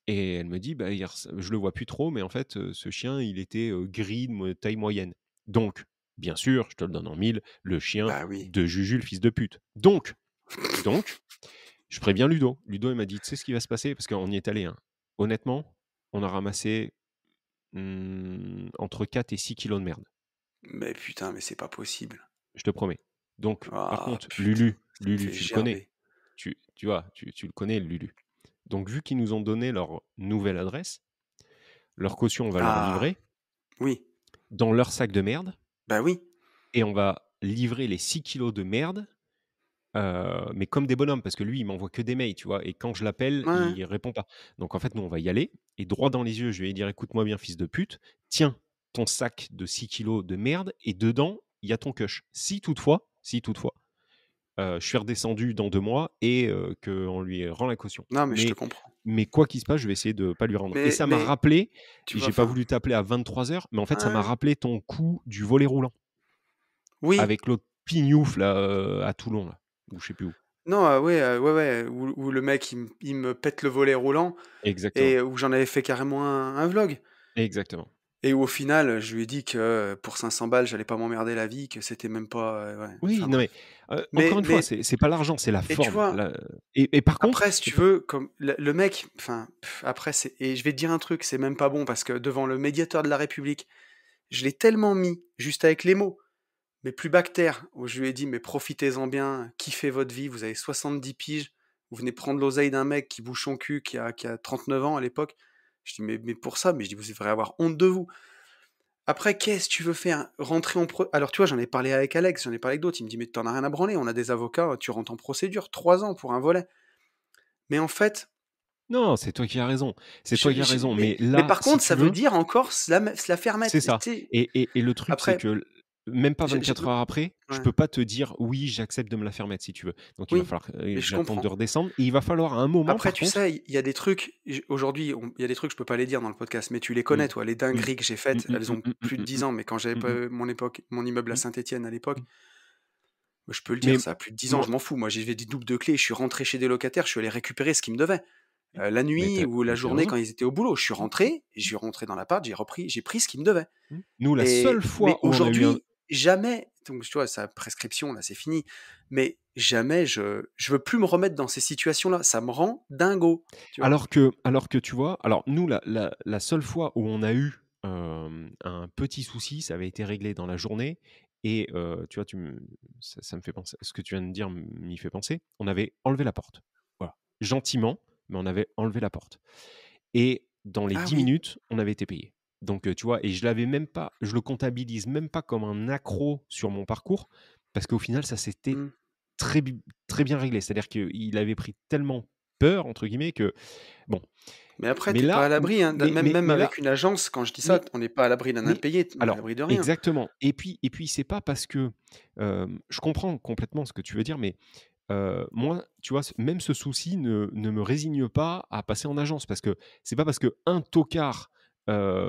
Et elle me dit: «Bah, je le vois plus trop, mais en fait, ce chien, il était, gris de taille moyenne». Donc, bien sûr, je te le donne en mille, le chien Bah oui. de Juju, le fils de pute. Donc, je préviens Ludo. Ludo, il m'a dit: «Tu sais ce qui va se passer?» Parce qu'on y est allé, hein. Honnêtement, on a ramassé, entre 4 et 6 kilos de merde. Mais putain, mais c'est pas possible. Je te promets. Donc, par Ah contre, putain, ça me Lulu, fait tu le connais. gerber. Tu vois, tu le connais, Lulu. Donc, vu qu'ils nous ont donné leur nouvelle adresse, leur caution, on va leur Ah livrer oui, dans leur sac de merde bah oui. et on va livrer les 6 kilos de merde, mais comme des bonhommes, parce que lui, il m'envoie que des mails, tu vois. Et quand je l'appelle, Ouais, ouais. il répond pas. Donc, en fait, nous, on va y aller et droit dans les yeux, je vais lui dire: «Écoute-moi bien, fils de pute, tiens ton sac de 6 kilos de merde et dedans, il y a ton cush. Si toutefois, je suis redescendu dans 2 mois et qu'on lui rend la caution. Non, mais je te Mais comprends. quoi qu'il se passe, je vais essayer de pas lui rendre. Et ça m'a Mais rappelé, tu et vois, j'ai pas enfin, voulu t'appeler à 23h, mais en fait, ça m'a ouais. rappelé ton coup du volet roulant Oui, avec l'autre pignouf là, à Toulon là, ou je sais plus où. non, ouais, ouais, ouais, où le mec il me pète le volet roulant Exactement, et où j'en avais fait carrément un vlog exactement. et où au final, je lui ai dit que pour 500 balles, j'allais pas m'emmerder la vie, que c'était même pas, ouais, Oui, enfin non mais, bref. encore une fois, Mais c'est pas l'argent, c'est la et tu forme. vois, La et par contre après si tu veux, comme le mec, enfin, après c'est et je vais te dire un truc, c'est même pas bon parce que devant le médiateur de la République, je l'ai tellement mis, juste avec les mots, mais plus bactère, où je lui ai dit: «Mais profitez-en bien, kiffez votre vie, vous avez 70 piges, vous venez prendre l'oseille d'un mec qui bouge son cul, qui a 39 ans à l'époque». Je dis: «Mais pour ça», mais je dis: «Vous devriez avoir honte de vous». Après, qu'est-ce que tu veux faire? Rentrer en pro alors tu vois, j'en ai parlé avec Alex, j'en ai parlé avec d'autres, il me dit: «Mais tu en as rien à branler, on a des avocats, tu rentres en procédure, 3 ans pour un volet». Mais en fait, non, c'est toi qui as raison, c'est toi je qui as j'ai raison, mais mais là, par si contre, ça tu veut veux. dire encore se la faire C'est mettre, tu ça. sais? Et le truc, c'est Après, que même pas j'ai 24 heures après, je ouais, peux pas te dire: «Oui, j'accepte de me la faire mettre», si tu veux. Donc il va oui, falloir mais que je j'attende de comprends. redescendre et il va falloir à un moment, Après, par tu contre. sais, il y a des trucs, aujourd'hui, il y a des trucs, je peux pas les dire dans le podcast, mais tu les Mmh. connais, toi, les Mmh. dingueries que j'ai Mmh, faites, mmh, elles mmh, ont mmh, plus de mmh, 10 mmh, ans, mais quand j'avais mmh, pas mmh, mon immeuble à mmh, Saint-Étienne à l'époque, mmh. bah, je peux le dire, Mais ça a plus de 10 ans, moi je m'en fous. Moi, j'ai fait des doubles de clés, je suis rentré chez des locataires, je suis allé récupérer ce qu'ils me devaient. La mais nuit tu ou la as journée raison. quand ils étaient au boulot, Mmh, mmh, je suis rentré dans l'appart, j'ai pris ce qu'ils me devaient. mmh. Nous, la seule Mais fois où on a eu un. aujourd'hui, jamais, donc tu vois, sa prescription, là, c'est fini. Mais jamais je veux plus me remettre dans ces situations-là. Ça me rend dingo, tu vois. Alors que tu vois, alors nous, la seule fois où on a eu, un petit souci, ça avait été réglé dans la journée et tu vois, ça me fait penser ce que tu viens de dire m'y fait penser. On avait enlevé la porte. Voilà. Gentiment, mais on avait enlevé la porte et dans les Ah 10 oui. minutes, on avait été payé. Donc tu vois, et je le comptabilise même pas comme un accro sur mon parcours parce qu'au final, ça s'était Mmh. très bien réglé. C'est-à-dire qu'il avait pris tellement «peur» entre guillemets que bon. Mais après, Mais t'es pas à là, l'abri, hein, même mais là, avec une agence, quand je dis ça, mais on n'est pas à l'abri d'un mais impayé, on est à alors l'abri de rien. exactement. Et puis c'est pas parce que, je comprends complètement ce que tu veux dire, mais moi, tu vois, même ce souci ne me résigne pas à passer en agence parce que c'est pas parce qu'un tocard,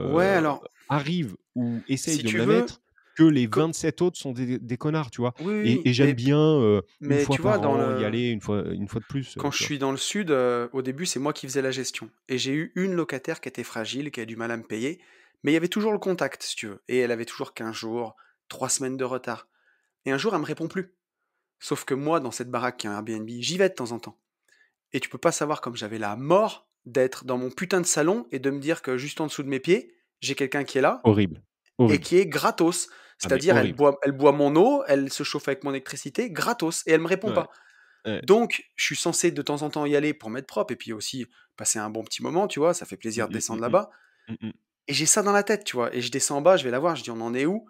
Ouais, heu, alors, arrive ou essaye si de me tu la veux, mettre que les co 27 autres sont des connards, tu vois? oui, oui, Et oui, j'aime bien, 1 mais fois tu vois, par an y aller, une fois de plus, quand je tu vois? suis dans le sud, au début, c'est moi qui faisais la gestion et j'ai eu une locataire qui était fragile, qui a du mal à me payer, mais il y avait toujours le contact, si tu veux, et elle avait toujours 15 jours, 3 semaines de retard, et un jour, elle me répond plus. Sauf que moi, dans cette baraque qui est un Airbnb, j'y vais de temps en temps, et tu peux pas savoir comme j'avais la mort d'être dans mon putain de salon et de me dire que juste en dessous de mes pieds, j'ai quelqu'un qui est là Horrible, et horrible. qui est gratos. Ah mais C'est-à-dire, horrible. elle boit mon eau, elle se chauffe avec mon électricité, gratos, et elle me répond Ouais, pas. ouais. Donc, je suis censé de temps en temps y aller pour m'être propre et puis aussi passer un bon petit moment, tu vois? Ça fait Mmh plaisir de mh, descendre mmh mh. là-bas, Mmh mh. et j'ai ça dans la tête, tu vois? Et je descends en bas, je vais la voir, je dis: «On en est où?»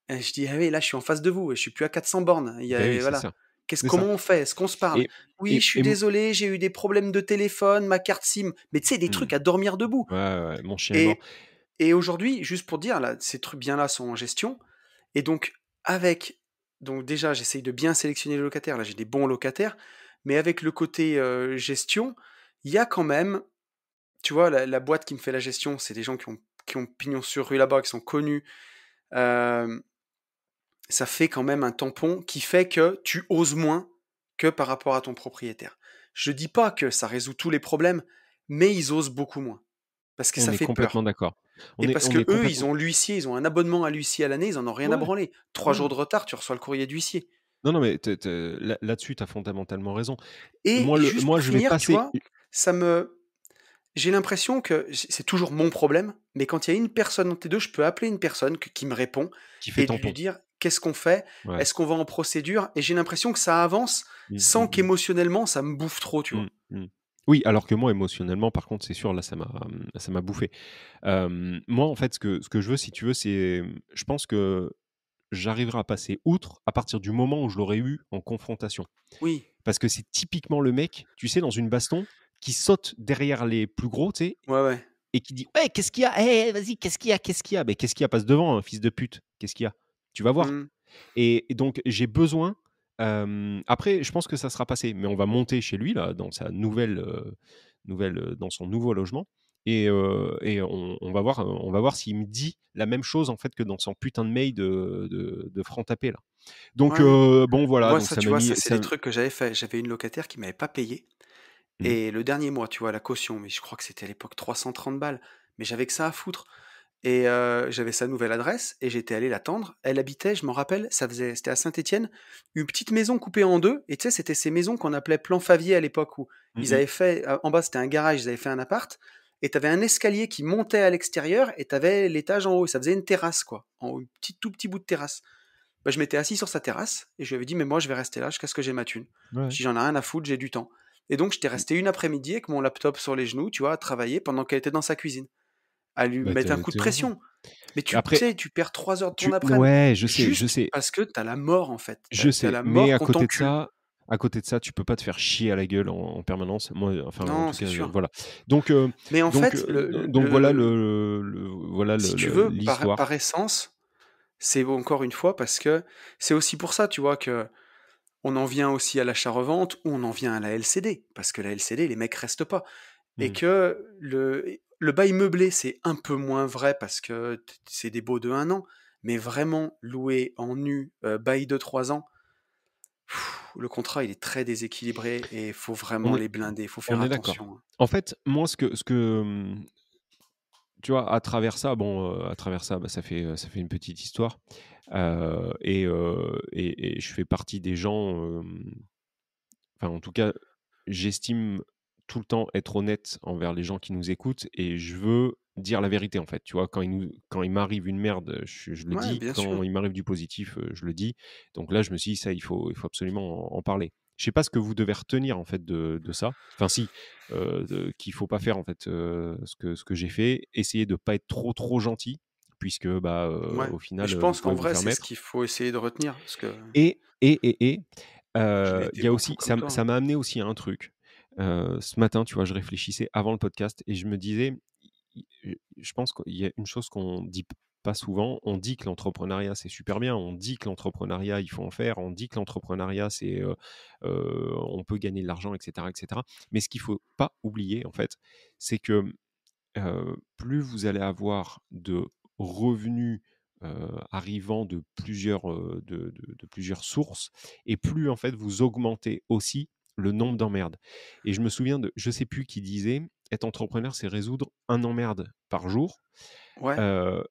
Et je dis: «Ah oui, là, je suis en face de vous et je suis plus à 400 bornes. Il y Beh, oui, a c'est voilà. ça, Qu'est-ce c'est comment ça on fait? Est-ce qu'on se parle? et Oui, je suis et m désolé, j'ai eu des problèmes de téléphone, ma carte SIM», mais tu sais, des mmh. trucs à dormir debout. Ouais, ouais, ouais, mon chien est mort. Et aujourd'hui, juste pour te dire, là, ces trucs bien-là sont en gestion, et donc avec donc déjà, j'essaye de bien sélectionner les locataires. Là, j'ai des bons locataires, mais avec le côté, gestion, il y a quand même, tu vois, la boîte qui me fait la gestion, c'est des gens qui ont pignon sur rue là-bas, qui sont connus. Hem, Ça fait quand même un tampon qui fait que tu oses moins que par rapport à ton propriétaire. Je dis pas que ça résout tous les problèmes, mais ils osent beaucoup moins parce que On ça est fait complètement peur. d'accord. Et parce On est que eux, ils complètement ont l'huissier, ils ont un abonnement à l'huissier à l'année, ils en ont rien à ouais, branler. 3 jours ouais. de retard, tu reçois le courrier d'huissier. Non, non, mais tu là-dessus, tu as fondamentalement raison. Et juste Moi, pour je vais finir, tu passer vois, ça me j'ai l'impression que c'est toujours mon problème, mais quand il y a une personne entre les 2, je peux appeler une personne qui me répond qui fait et de lui tampon. dire: «Qu'est-ce qu'on fait? Ouais. Est-ce qu'on va en procédure?» Et j'ai l'impression que ça avance Mmh, sans mmh mh. qu'émotionnellement ça me bouffe trop, tu Mmh, vois? mmh. Oui, alors que moi, émotionnellement, par contre, c'est sûr, là, ça m'a bouffé. Moi, en fait, ce que je veux, si tu veux, c'est, je pense que j'arriverai à passer outre à partir du moment où je l'aurai eu en confrontation. Oui, Parce que c'est typiquement le mec, tu sais, dans une baston, qui saute derrière les plus gros, tu sais, ouais, ouais. et qui dit: «Ouais, qu'est-ce qu'il y a? Eh, vas-y, qu'est-ce qu'il y a? Qu'est-ce qu'il y a?» «Beh, qu'est-ce qu'il y a? Passe devant, fils de pute. Qu'est-ce qu'il y a? Tu vas voir». Mmh. Et donc j'ai besoin, après je pense que ça sera passé, mais on va monter chez lui là, dans sa dans son nouveau logement, et on va voir s'il me dit la même chose en fait que dans son putain de mail de franc tapé là. Donc Ouais. bon voilà, Moi, donc ça, ça tu m'a vois, mis ça, c'est ça des trucs que j'avais fait. J'avais une locataire qui m'avait pas payé. mmh, Et le dernier mois, tu vois, la caution, mais je crois que c'était à l'époque 330 balles, mais j'avais que ça à foutre, et j'avais sa nouvelle adresse et j'étais allé l'attendre. Elle habitait, je m'en rappelle, c'était à Saint-Étienne, une petite maison coupée en 2, et tu sais, c'était ces maisons qu'on appelait plan Favier à l'époque, où mmh ils mh. avaient fait, en bas, c'était un garage, ils avaient fait un appart, et tu avais un escalier qui montait à l'extérieur et tu avais l'étage en haut, et ça faisait une terrasse, quoi, en un petit tout petit bout de terrasse. Bah, je m'étais assis sur sa terrasse et je lui avais dit: «Mais moi, je vais rester là jusqu'à ce que j'ai ma thune». Je Ouais. dis: «J'en ai rien à foutre, j'ai du temps», et donc j'étais Mmh. resté une après-midi avec mon laptop sur les genoux, tu vois, à travailler pendant qu'elle était dans sa cuisine, à lui Bah, mettre un coup de tu raison. pression. Mais tu Après sais, tu perds 3 heures de ton tu après-midi ouais, je juste sais. parce que tu as la mort, en fait. Tu Je as sais, la mais mort qu'on t'encule. à côté de ça, tu peux pas te faire chier à la gueule en permanence. Moi, enfin, en Non, tout c'est cas, sûr. voilà. Donc Mais en donc fait, donc voilà voilà si tu veux, par l'histoire. essence, c'est encore une fois parce que c'est aussi pour ça, tu vois, que on en vient aussi à l'achat-revente, ou on en vient à la LCD. Parce que la LCD, les mecs restent pas. Et Mmh. que le bail meublé, c'est un peu moins vrai parce que c'est des baux de 1 an, mais vraiment louer en nu, bail de 3 ans, le contrat, il est très déséquilibré et il faut On vraiment est les blinder, il faut faire on est d'accord. attention, hein. En fait, moi, tu vois, à travers ça, bon, à travers ça, bah, ça fait une petite histoire, et je fais partie des gens, enfin, en tout cas, j'estime tout le temps être honnête envers les gens qui nous écoutent et je veux dire la vérité, en fait, tu vois? Quand il m'arrive une merde, je le Ouais, dis, bien sûr. quand il m'arrive du positif, je le dis. Donc là, je me suis dit: «Ça, il faut absolument en parler». Je sais pas ce que vous devez retenir, en fait, de ça. Enfin si, de qu'il faut pas faire, en fait, ce que j'ai fait. Essayer de pas être trop, trop gentil puisque, bah, Ouais, au et final, je vous pense qu'en pouvez vous vrai, faire c'est ce mettre. qu'il faut essayer de retenir parce que Et je l'ai il été y a beaucoup aussi comme toi, ça hein. m'a amené aussi à un truc. Ce matin, tu vois, je réfléchissais avant le podcast et je me disais, i je pense qu'il y a une chose qu'on dit pas souvent. On dit que l'entrepreneuriat, c'est super bien, on dit que l'entrepreneuriat, il faut en faire, on dit que l'entrepreneuriat, on peut gagner de l'argent et cetera et cetera. Mais ce qu'il faut pas oublier, en fait, c'est que, plus vous allez avoir de revenus, arrivant de plusieurs sources et plus, en fait, vous augmentez aussi le nombre d'emmerdes. Et je me souviens de je sais plus qui disait: «Être entrepreneur, c'est résoudre un emmerde par jour». Ouais, Heu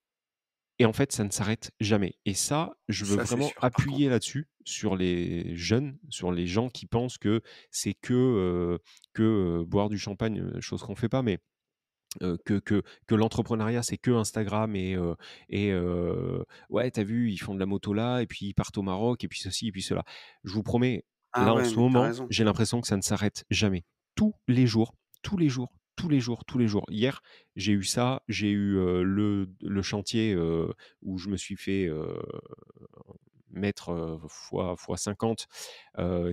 et en fait, ça ne s'arrête jamais. Et ça, je veux ça c'est vraiment sûr par appuyer contre. là-dessus, sur les jeunes, sur les gens qui pensent que c'est boire du champagne, chose qu'on fait pas, mais que l'entrepreneuriat, c'est que Instagram «Ouais, t'as vu, ils font de la moto là et puis ils partent au Maroc et puis ceci et puis cela». Je vous promets, Ah là, en ouais, ce mais tu moment, raison. j'ai l'impression que ça ne s'arrête jamais. Tous les jours, tous les jours, tous les jours, tous les jours. Hier, j'ai eu ça, j'ai eu, le chantier, où je me suis fait, mettre, fois 50,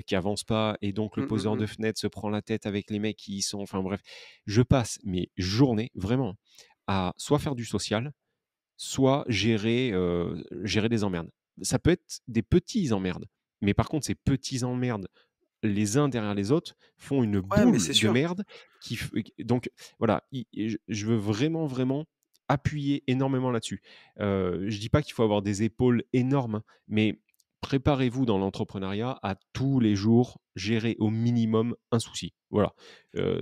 qui avance pas et donc le Mmh, mmh poseur de mh. fenêtre se prend la tête avec les mecs qui y sont enfin bref. Je passe mes journées, vraiment, à soit faire du social, soit gérer des emmerdes. Ça peut être des petits emmerdes, mais par contre ces petits emmerdes, les uns derrière les autres, font une Ouais, mais boule c'est de sûr. merde qui f donc voilà, i et je veux vraiment, vraiment appuyer énormément là-dessus. Je dis pas qu'il faut avoir des épaules énormes, hein, mais préparez-vous dans l'entrepreneuriat à tous les jours gérer au minimum un souci. Voilà,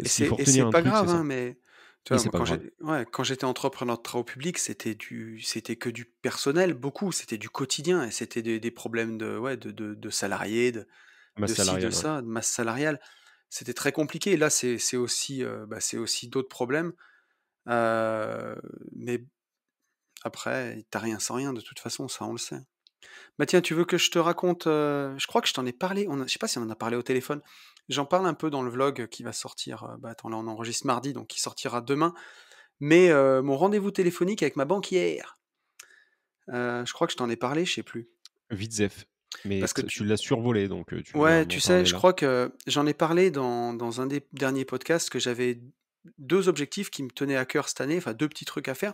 s'il faut Et retenir c'est un pas truc, c'est grave, ça hein, mais tu et vois, c'est moi, pas grave. quand j'étais entrepreneur de travaux publics, c'était que du personnel, beaucoup, c'était du quotidien et c'était des problèmes de, ouais, de salariés, de Masse ci, de salariale, ouais. ça, de masse salariale. C'était très compliqué. Là, c'est aussi, c'est aussi d'autres problèmes, heu, mais après, tu rien sans rien de toute façon, ça on le sait. Bah, tiens, tu veux que je te raconte, je crois que je t'en ai parlé, je sais pas si on en a parlé au téléphone. J'en parle un peu dans le vlog qui va sortir, attends, là, on enregistre mardi, donc qui sortira demain. Mais, mon rendez-vous téléphonique avec ma banquière, je crois que je t'en ai parlé, je sais plus. Vite zef, mais Parce que tu l'as survolé donc tu viens ouais, de tu m'en sais, parler je là. crois que j'en ai parlé dans un des derniers podcasts que j'avais 2 objectifs qui me tenaient à cœur cette année, enfin 2 petits trucs à faire.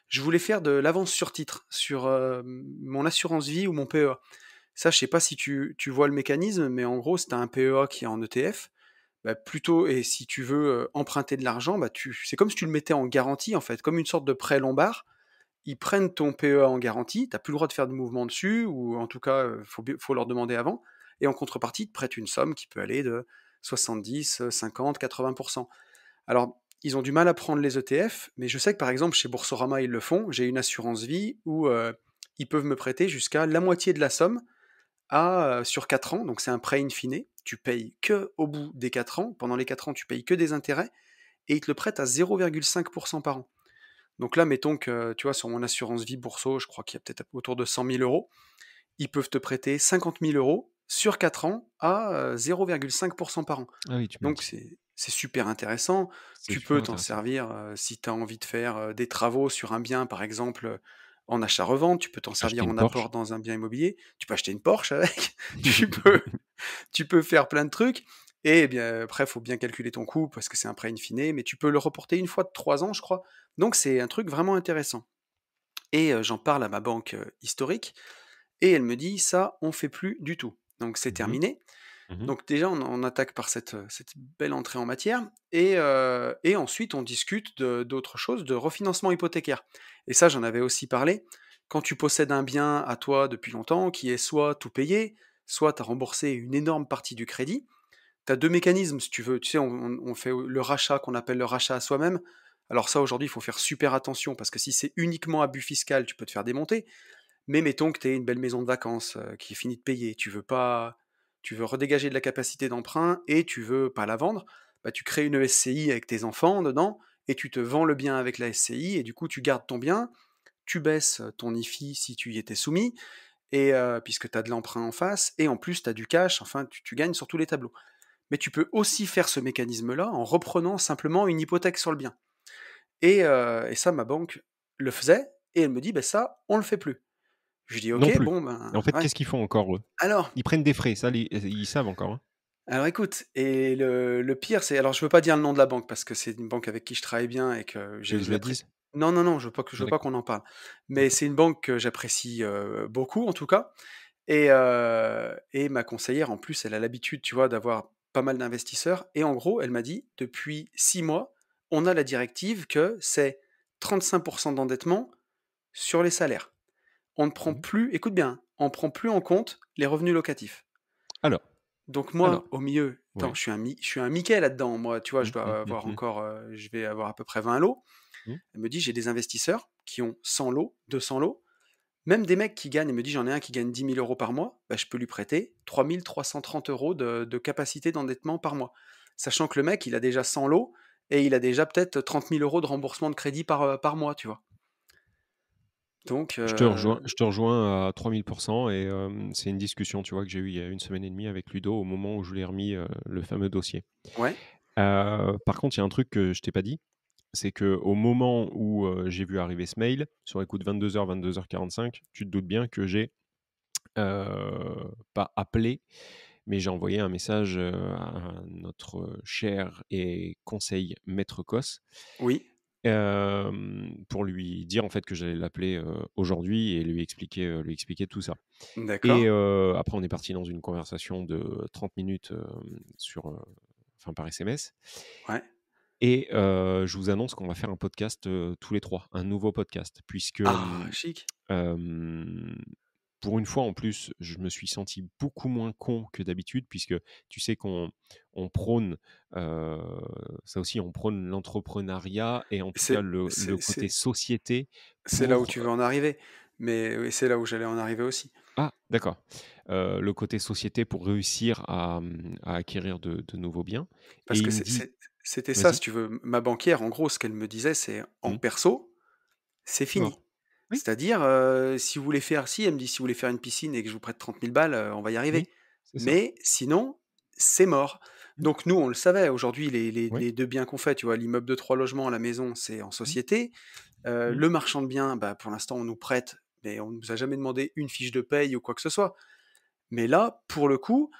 Je voulais faire de l'avance sur titre sur, mon assurance vie ou mon PEA. Ça, je sais pas si tu vois le mécanisme, mais en gros, si tu un PEA qui est en ETF, bah, plutôt et si tu veux, emprunter de l'argent, bah, tu c'est comme si tu le mettais en garantie, en fait, comme une sorte de prêt lombard. Ils prennent ton PEA en garantie, tu plus le droit de faire de mouvement dessus ou en tout cas, faut leur demander avant et en contrepartie, ils te prêtent une somme qui peut aller de 70, 50, 80. Alors, ils ont du mal à prendre les ETF, mais je sais que, par exemple, chez Boursorama, ils le font. J'ai une assurance vie où, ils peuvent me prêter jusqu'à la moitié de la somme sur 4 ans, donc c'est un prêt in fine. Tu payes que au bout des 4 ans. Pendant les 4 ans, tu payes que des intérêts et ils te le prêtent à 0,5 par an. Donc là, mettons que, tu vois, sur mon assurance vie Bourso, je crois qu'il y a peut-être autour de 100 000 €. Ils peuvent te prêter 50 000 € sur 4 ans à, 0,5 par an. Ah oui, tu m'as Donc dit. c'est super intéressant. C'est Tu super peux t'en intéressant. servir, si tu as envie de faire, des travaux sur un bien, par exemple, en achat-revente. Tu peux t'en Acheter servir une en apport Porsche. dans un bien immobilier. Tu peux acheter une Porsche avec. Tu peux tu peux faire plein de trucs et bien, après, il faut bien calculer ton coût parce que c'est un prêt in fine, mais tu peux le reporter une fois de 3 ans, je crois. Donc c'est un truc vraiment intéressant et j'en parle à ma banque, historique et elle me dit: «Ça, on fait plus du tout». Donc c'est Mmh mh. terminé. Mmh. Donc déjà, on attaque par cette belle entrée en matière et ensuite on discute d'autres choses, de refinancement hypothécaire et ça, j'en avais aussi parlé. Quand tu possèdes un bien à toi depuis longtemps qui est soit tout payé, soit tu as remboursé une énorme partie du crédit, tu as 2 mécanismes si tu veux. Tu sais, on fait le rachat qu'on appelle le rachat à soi-même. Alors ça, aujourd'hui, il faut faire super attention parce que si c'est uniquement abus fiscal, tu peux te faire démonter. Mais mettons que tu aies une belle maison de vacances, qui est finie de payer, tu veux redégager de la capacité d'emprunt et tu veux pas la vendre, bah, tu crées une SCI avec tes enfants dedans et tu te vends le bien avec la SCI et du coup tu gardes ton bien, tu baisses ton IFI si tu y étais soumis et puisque tu as de l'emprunt en face et en plus tu as du cash, enfin tu gagnes sur tous les tableaux. Mais tu peux aussi faire ce mécanisme-là en reprenant simplement une hypothèque sur le bien et ça ma banque le faisait et elle me dit: «Bah, ça, on le fait plus». Je lui dis: Non «OK, plus. bon Et en ben, fait, ouais». qu'est-ce qu'ils font encore eux? Alors Ils prennent des frais, ça les ils savent encore, hein? alors écoute et le pire, c'est alors je veux pas dire le nom de la banque parce que c'est une banque avec qui je travaille bien et que Tu veux que je le j'apré dise? Non, non, non, je Ah veux pas d'accord, qu'on en parle. Mais d'accord. c'est une banque que j'apprécie, beaucoup en tout cas et ma conseillère en plus, elle a l'habitude, tu vois, d'avoir pas mal d'investisseurs et en gros, elle m'a dit: «Depuis 6 mois, on a la directive que c'est 35 d'endettement sur les salaires. On ne prend Mmh. plus» écoute bien, hein, «on prend plus en compte les revenus locatifs». Alors Donc alors, moi, au milieu, attends, oui. je suis un Mickey là-dedans, moi, tu vois? Je Mmh, mmh, dois mmh, avoir mmh, encore, je vais avoir à peu près 20 lots. mmh. Elle me dit: «J'ai des investisseurs qui ont 100 lots, 200 lots, même des mecs qui gagnent», elle me dit: «J'en ai un qui gagne 10 000 € par mois, bah, je peux lui prêter 3 330 € de capacité d'endettement par mois». Sachant que le mec, il a déjà 100 lots et il a déjà peut-être 30 000 € de remboursement de crédit par mois, tu vois? Donc Je te rejoins à 3000 et c'est une discussion, tu vois, que j'ai eue il y a une semaine et demie avec Ludo au moment où je lui ai remis, le fameux dossier. ouais, Par contre, il y a un truc que je t'ai pas dit, c'est qu'au moment où, j'ai vu arriver ce mail, sur les coups de 22:00-22:45, tu te doutes bien que j'ai, pas appelé, mais j'ai envoyé un message, à notre, cher et conseil maître Cos, oui, pour lui dire, en fait, que j'allais l'appeler, aujourd'hui et lui expliquer tout ça. Et d'accord, après on est parti dans une conversation de 30 minutes, enfin par SMS ouais. et je vous annonce qu'on va faire un podcast, tous les 3, un nouveau podcast puisque, Ah, chic. hem, pour une fois en plus, je me suis senti beaucoup moins con que d'habitude puisque tu sais qu'on prône, heu, ça aussi on prône l'entrepreneuriat et en tout cas C'est le c'est côté c'est société c'est là où pour, tu veux en arriver. Mais oui, c'est là où j'allais en arriver aussi. ah d'accord. Le côté société pour réussir à acquérir de nouveaux biens et Parce que il me dit: c'était ça, si «Vas-y». tu veux. Ma banquière, en gros, ce qu'elle me disait, c'est: «En Mmh. perso, c'est C'est fini». mort. Oui, C'est-à-dire, si vous voulez faire si elle me dit: «Si vous voulez faire une piscine et que je vous prête 30 000 balles, on va y oui, arriver. c'est ça. Mais sinon, c'est mort». Mmh. Donc nous, on le savait. Aujourd'hui, Oui. les 2 biens qu'on fait, tu vois? L'immeuble de 3 logements, la maison, c'est en Mmh. société. Mmh. Le marchand de biens, bah, pour l'instant, on nous prête, mais on nous a jamais demandé une fiche de paye ou quoi que ce soit. Mais là, pour le coup,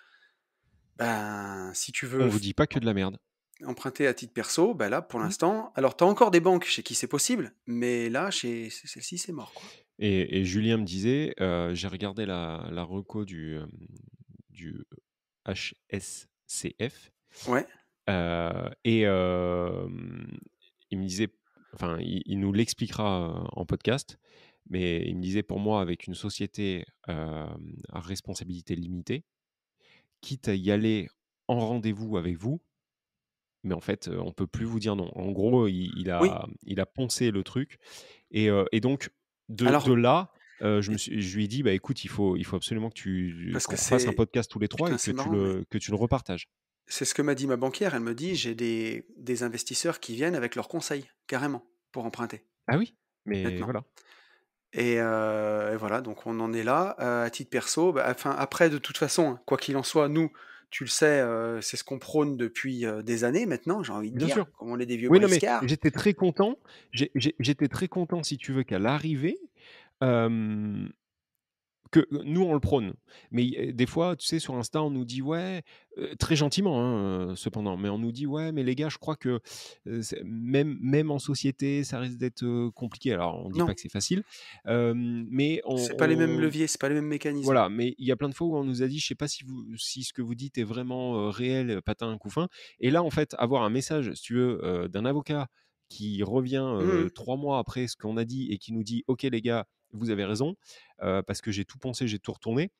ben, si tu On veux vous dit pas que de la merde. emprunter à titre perso, bah, là, pour Mmh. l'instant alors tu as encore des banques chez qui c'est possible, mais là, chez celle-ci, c'est mort, quoi. Et Julien me disait, j'ai regardé la reco du HSCF, Ouais, et il me disait, enfin, il nous l'expliquera, en podcast, mais il me disait: «Pour moi, avec une société, à responsabilité limitée, quitte à y aller en rendez-vous avec vous, mais en fait, on peut plus vous dire non». En gros, oui, il a poncé le truc et donc de alors là, et je lui ai dit: «Bah, écoute, il faut absolument parce que qu'on refasse un c'est podcast tous les 3 putain, et c'est marrant, mais que tu le repartages». c'est ce que m'a dit ma banquière. Elle me dit: «J'ai des investisseurs qui viennent avec leurs conseils, carrément, pour emprunter, Ah oui, mais maintenant». voilà. Et voilà, donc on en est là. À titre perso, bah, enfin, après, de toute façon, hein, quoi qu'il en soit, nous, tu le sais, c'est ce qu'on prône depuis, des années maintenant, j'ai envie de Bien dire, sûr. comme on est des vieux Oui, non, mais briscards. j'étais très content. J'étais très content, si tu veux, qu'à l'arrivée, hem que nous, on le prône. Mais des fois, tu sais, sur Insta, on nous dit: «Ouais», très gentiment, hein, cependant, mais on nous dit: «Ouais, mais les gars, je crois que, c'est même en société, ça risque d'être, compliqué». Alors, on dit Non, pas que c'est facile, mais c'est pas les mêmes on leviers, c'est pas les mêmes mécanismes. voilà, mais il y a plein de fois où on nous a dit: «Je sais pas si ce que vous dites est vraiment, réel, patin couffin», et là, en fait, avoir un message, si tu veux, d'un avocat qui revient, Mmh mh. 3 mois après ce qu'on a dit et qui nous dit: «OK les gars, vous avez raison, parce que j'ai tout poncé, j'ai tout retourné».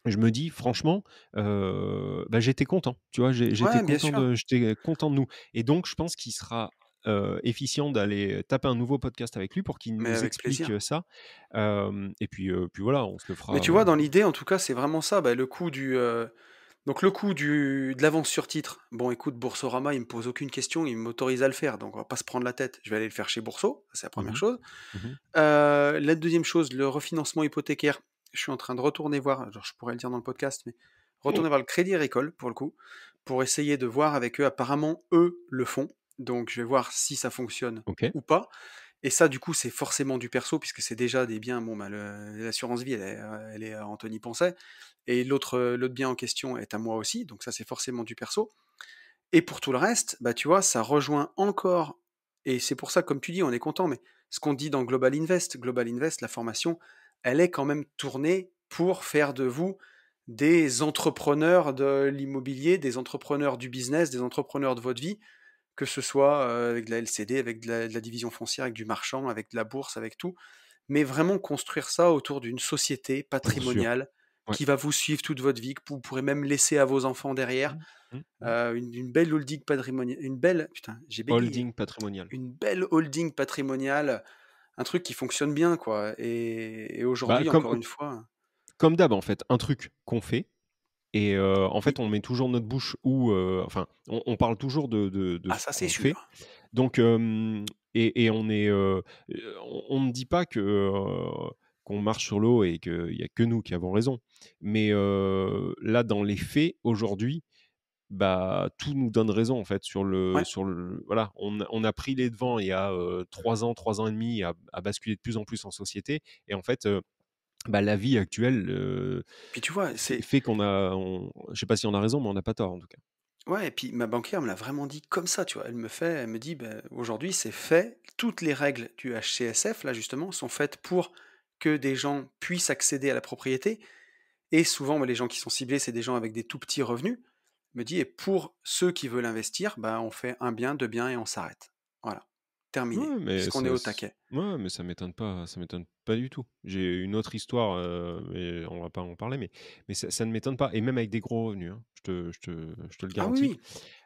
Je me dis franchement, bah, j'étais content, tu vois? Ouais, bien sûr, J'étais content de nous, et donc je pense qu'il sera, efficient d'aller taper un nouveau podcast avec lui pour qu'il mais nous avec explique, plaisir. ça, et puis voilà, on se le Mais fera, tu vois, dans l'idée, en tout cas, c'est vraiment ça, bah, donc le coût de l'avance sur titre, bon, écoute, Boursorama, il me pose aucune question, il m'autorise à le faire, donc on va pas se prendre la tête. Je vais aller le faire chez Bourso, ça c'est la Mmh première mh. chose. Mmh. La deuxième chose, le refinancement hypothécaire, je suis en train de retourner voir, genre je pourrais le dire dans le podcast, mais retourner voir le Crédit Agricole, pour le coup, pour essayer de voir avec eux. Apparemment, eux le font, donc je vais voir si ça fonctionne OK. ou pas. Et ça, du coup, c'est forcément du perso puisque c'est déjà des biens, bon, bah, l'assurance vie, elle est à Anthony Poncet et l'autre bien en question est à moi aussi, donc ça, c'est forcément du perso. Et pour tout le reste, bah, tu vois, ça rejoint encore et c'est pour ça, comme tu dis, on est content, mais ce qu'on dit dans Global Invest. Global Invest, la formation, elle est quand même tournée pour faire de vous des entrepreneurs de l'immobilier, des entrepreneurs du business, des entrepreneurs de votre vie, que ce soit avec de la LCD, avec de la division foncière, avec du marchand, avec de la bourse, avec tout. Mais vraiment construire ça autour d'une société Bien sûr. patrimoniale Ouais. qui va vous suivre toute votre vie, que vous pourrez même laisser à vos enfants derrière. Mmh, mmh, mmh. Une belle holding patrimoniale, une belle, putain, j'ai bégayé, Holding patrimonial. une belle holding patrimoniale, un truc qui fonctionne bien, quoi. Et Bah, aujourd'hui, encore une fois, comme d'hab, en fait, un truc qu'on fait et en fait, oui, on met toujours notre bouche où, enfin, on parle toujours de ah ce ça c'est qu'on fait. sûr. Donc et on est, on ne dit pas que, qu'on marche sur l'eau et qu'il y a que nous qui avons raison. Mais là, dans les faits, aujourd'hui, bah, tout nous donne raison, en fait, Ouais, sur le voilà, on a pris les devants il y a, 3 ans et demi à basculer de plus en plus en société et en fait, bah, la vie actuelle, puis tu vois, fait qu'on a je sais pas si on a raison, mais on n'a pas tort, en tout cas. ouais, et puis ma banquière me l'a vraiment dit comme ça, tu vois. Elle me dit, ben, aujourd'hui c'est fait, toutes les règles du HCSF, là justement, sont faites pour que des gens puissent accéder à la propriété. Et souvent, bah, les gens qui sont ciblés, c'est des gens avec des tout petits revenus. Me dit, et pour ceux qui veulent investir, bah, on fait un bien, deux biens et on s'arrête. Voilà, terminé, Ouais, mais puisqu'on est au taquet. ça m'étonne pas du tout. J'ai une autre histoire, mais on va pas en parler, mais ça ne m'étonne pas et même avec des gros revenus, hein, je te le Ah oui, garantis. oui.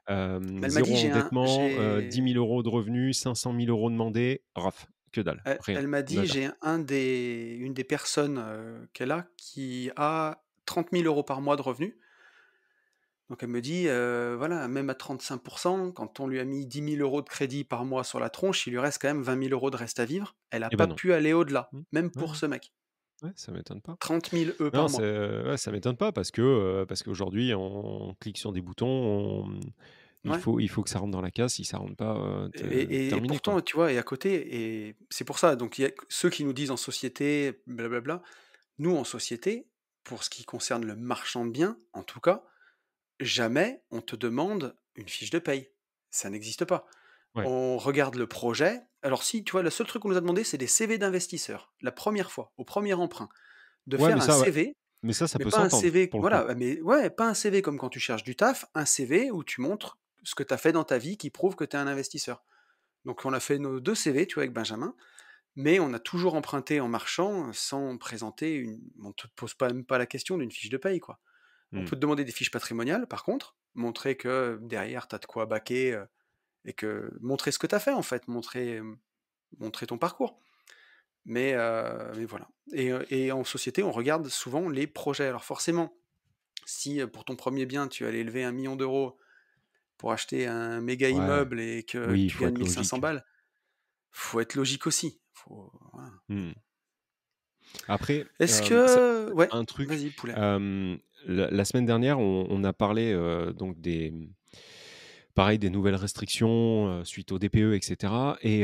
Mais elle m'a dit, 0 endettement, 10 000 € de revenus, 500 000 € demandés, raf, que dalle, rien, elle m'a dit, nada. j'ai une des personnes qu'elle a qui a 30 000 € par mois de revenus. Donc elle me dit, voilà, même à 35%, quand on lui a mis 10 000 € de crédit par mois sur la tronche, il lui reste quand même 20 000 € de reste à vivre. Elle n'a Eh ben pas non. pu aller au-delà, Mmh. même Ouais, pour ouais, ce mec. ouais, ça m'étonne pas. 30 000 € Non, par mois. ouais, ça m'étonne pas parce qu'aujourd'hui on clique sur des boutons, Ouais. il faut que ça rentre dans la case, si ça rentre pas, Et terminé, quoi. pourtant, tu vois, et à côté, et c'est pour ça, donc il y a ceux qui nous disent en société, blablabla. Nous, en société, pour ce qui concerne le marchand de biens, en tout cas, jamais on te demande une fiche de paye. Ça n'existe pas. Ouais. On regarde le projet. Alors si, tu vois, le seul truc qu'on nous a demandé, c'est des CV d'investisseurs. La première fois, au premier emprunt, de Ouais, faire mais un ça, ouais. CV, Mais ça mais peut pas un s'entendre, CV, pour le coup. voilà, mais ouais, pas un CV comme quand tu cherches du taf, un CV où tu montres ce que tu as fait dans ta vie qui prouve que tu es un investisseur. Donc on a fait nos 2 CV, tu vois, avec Benjamin, mais on a toujours emprunté en marchant, sans présenter une on te pose pas même pas la question d'une fiche de paye, quoi. On Mmh. peut te demander des fiches patrimoniales, par contre, montrer que derrière tu as de quoi baquer, et que montrer ce que tu as fait, en fait, montrer ton parcours. Mais voilà, et en société, on regarde souvent les projets. Alors forcément, si, pour ton premier bien, tu allais lever 1 million d'euros pour acheter un méga Ouais. immeuble et que Oui, il tu faut gagnes être 1 500 logique. balles, faut être logique aussi. Voilà. Mmh. Après, Est-ce ça que ouais, un truc, vas-y poulet. la semaine dernière, on a parlé, donc pareil, des nouvelles restrictions, suite au DPE et cetera et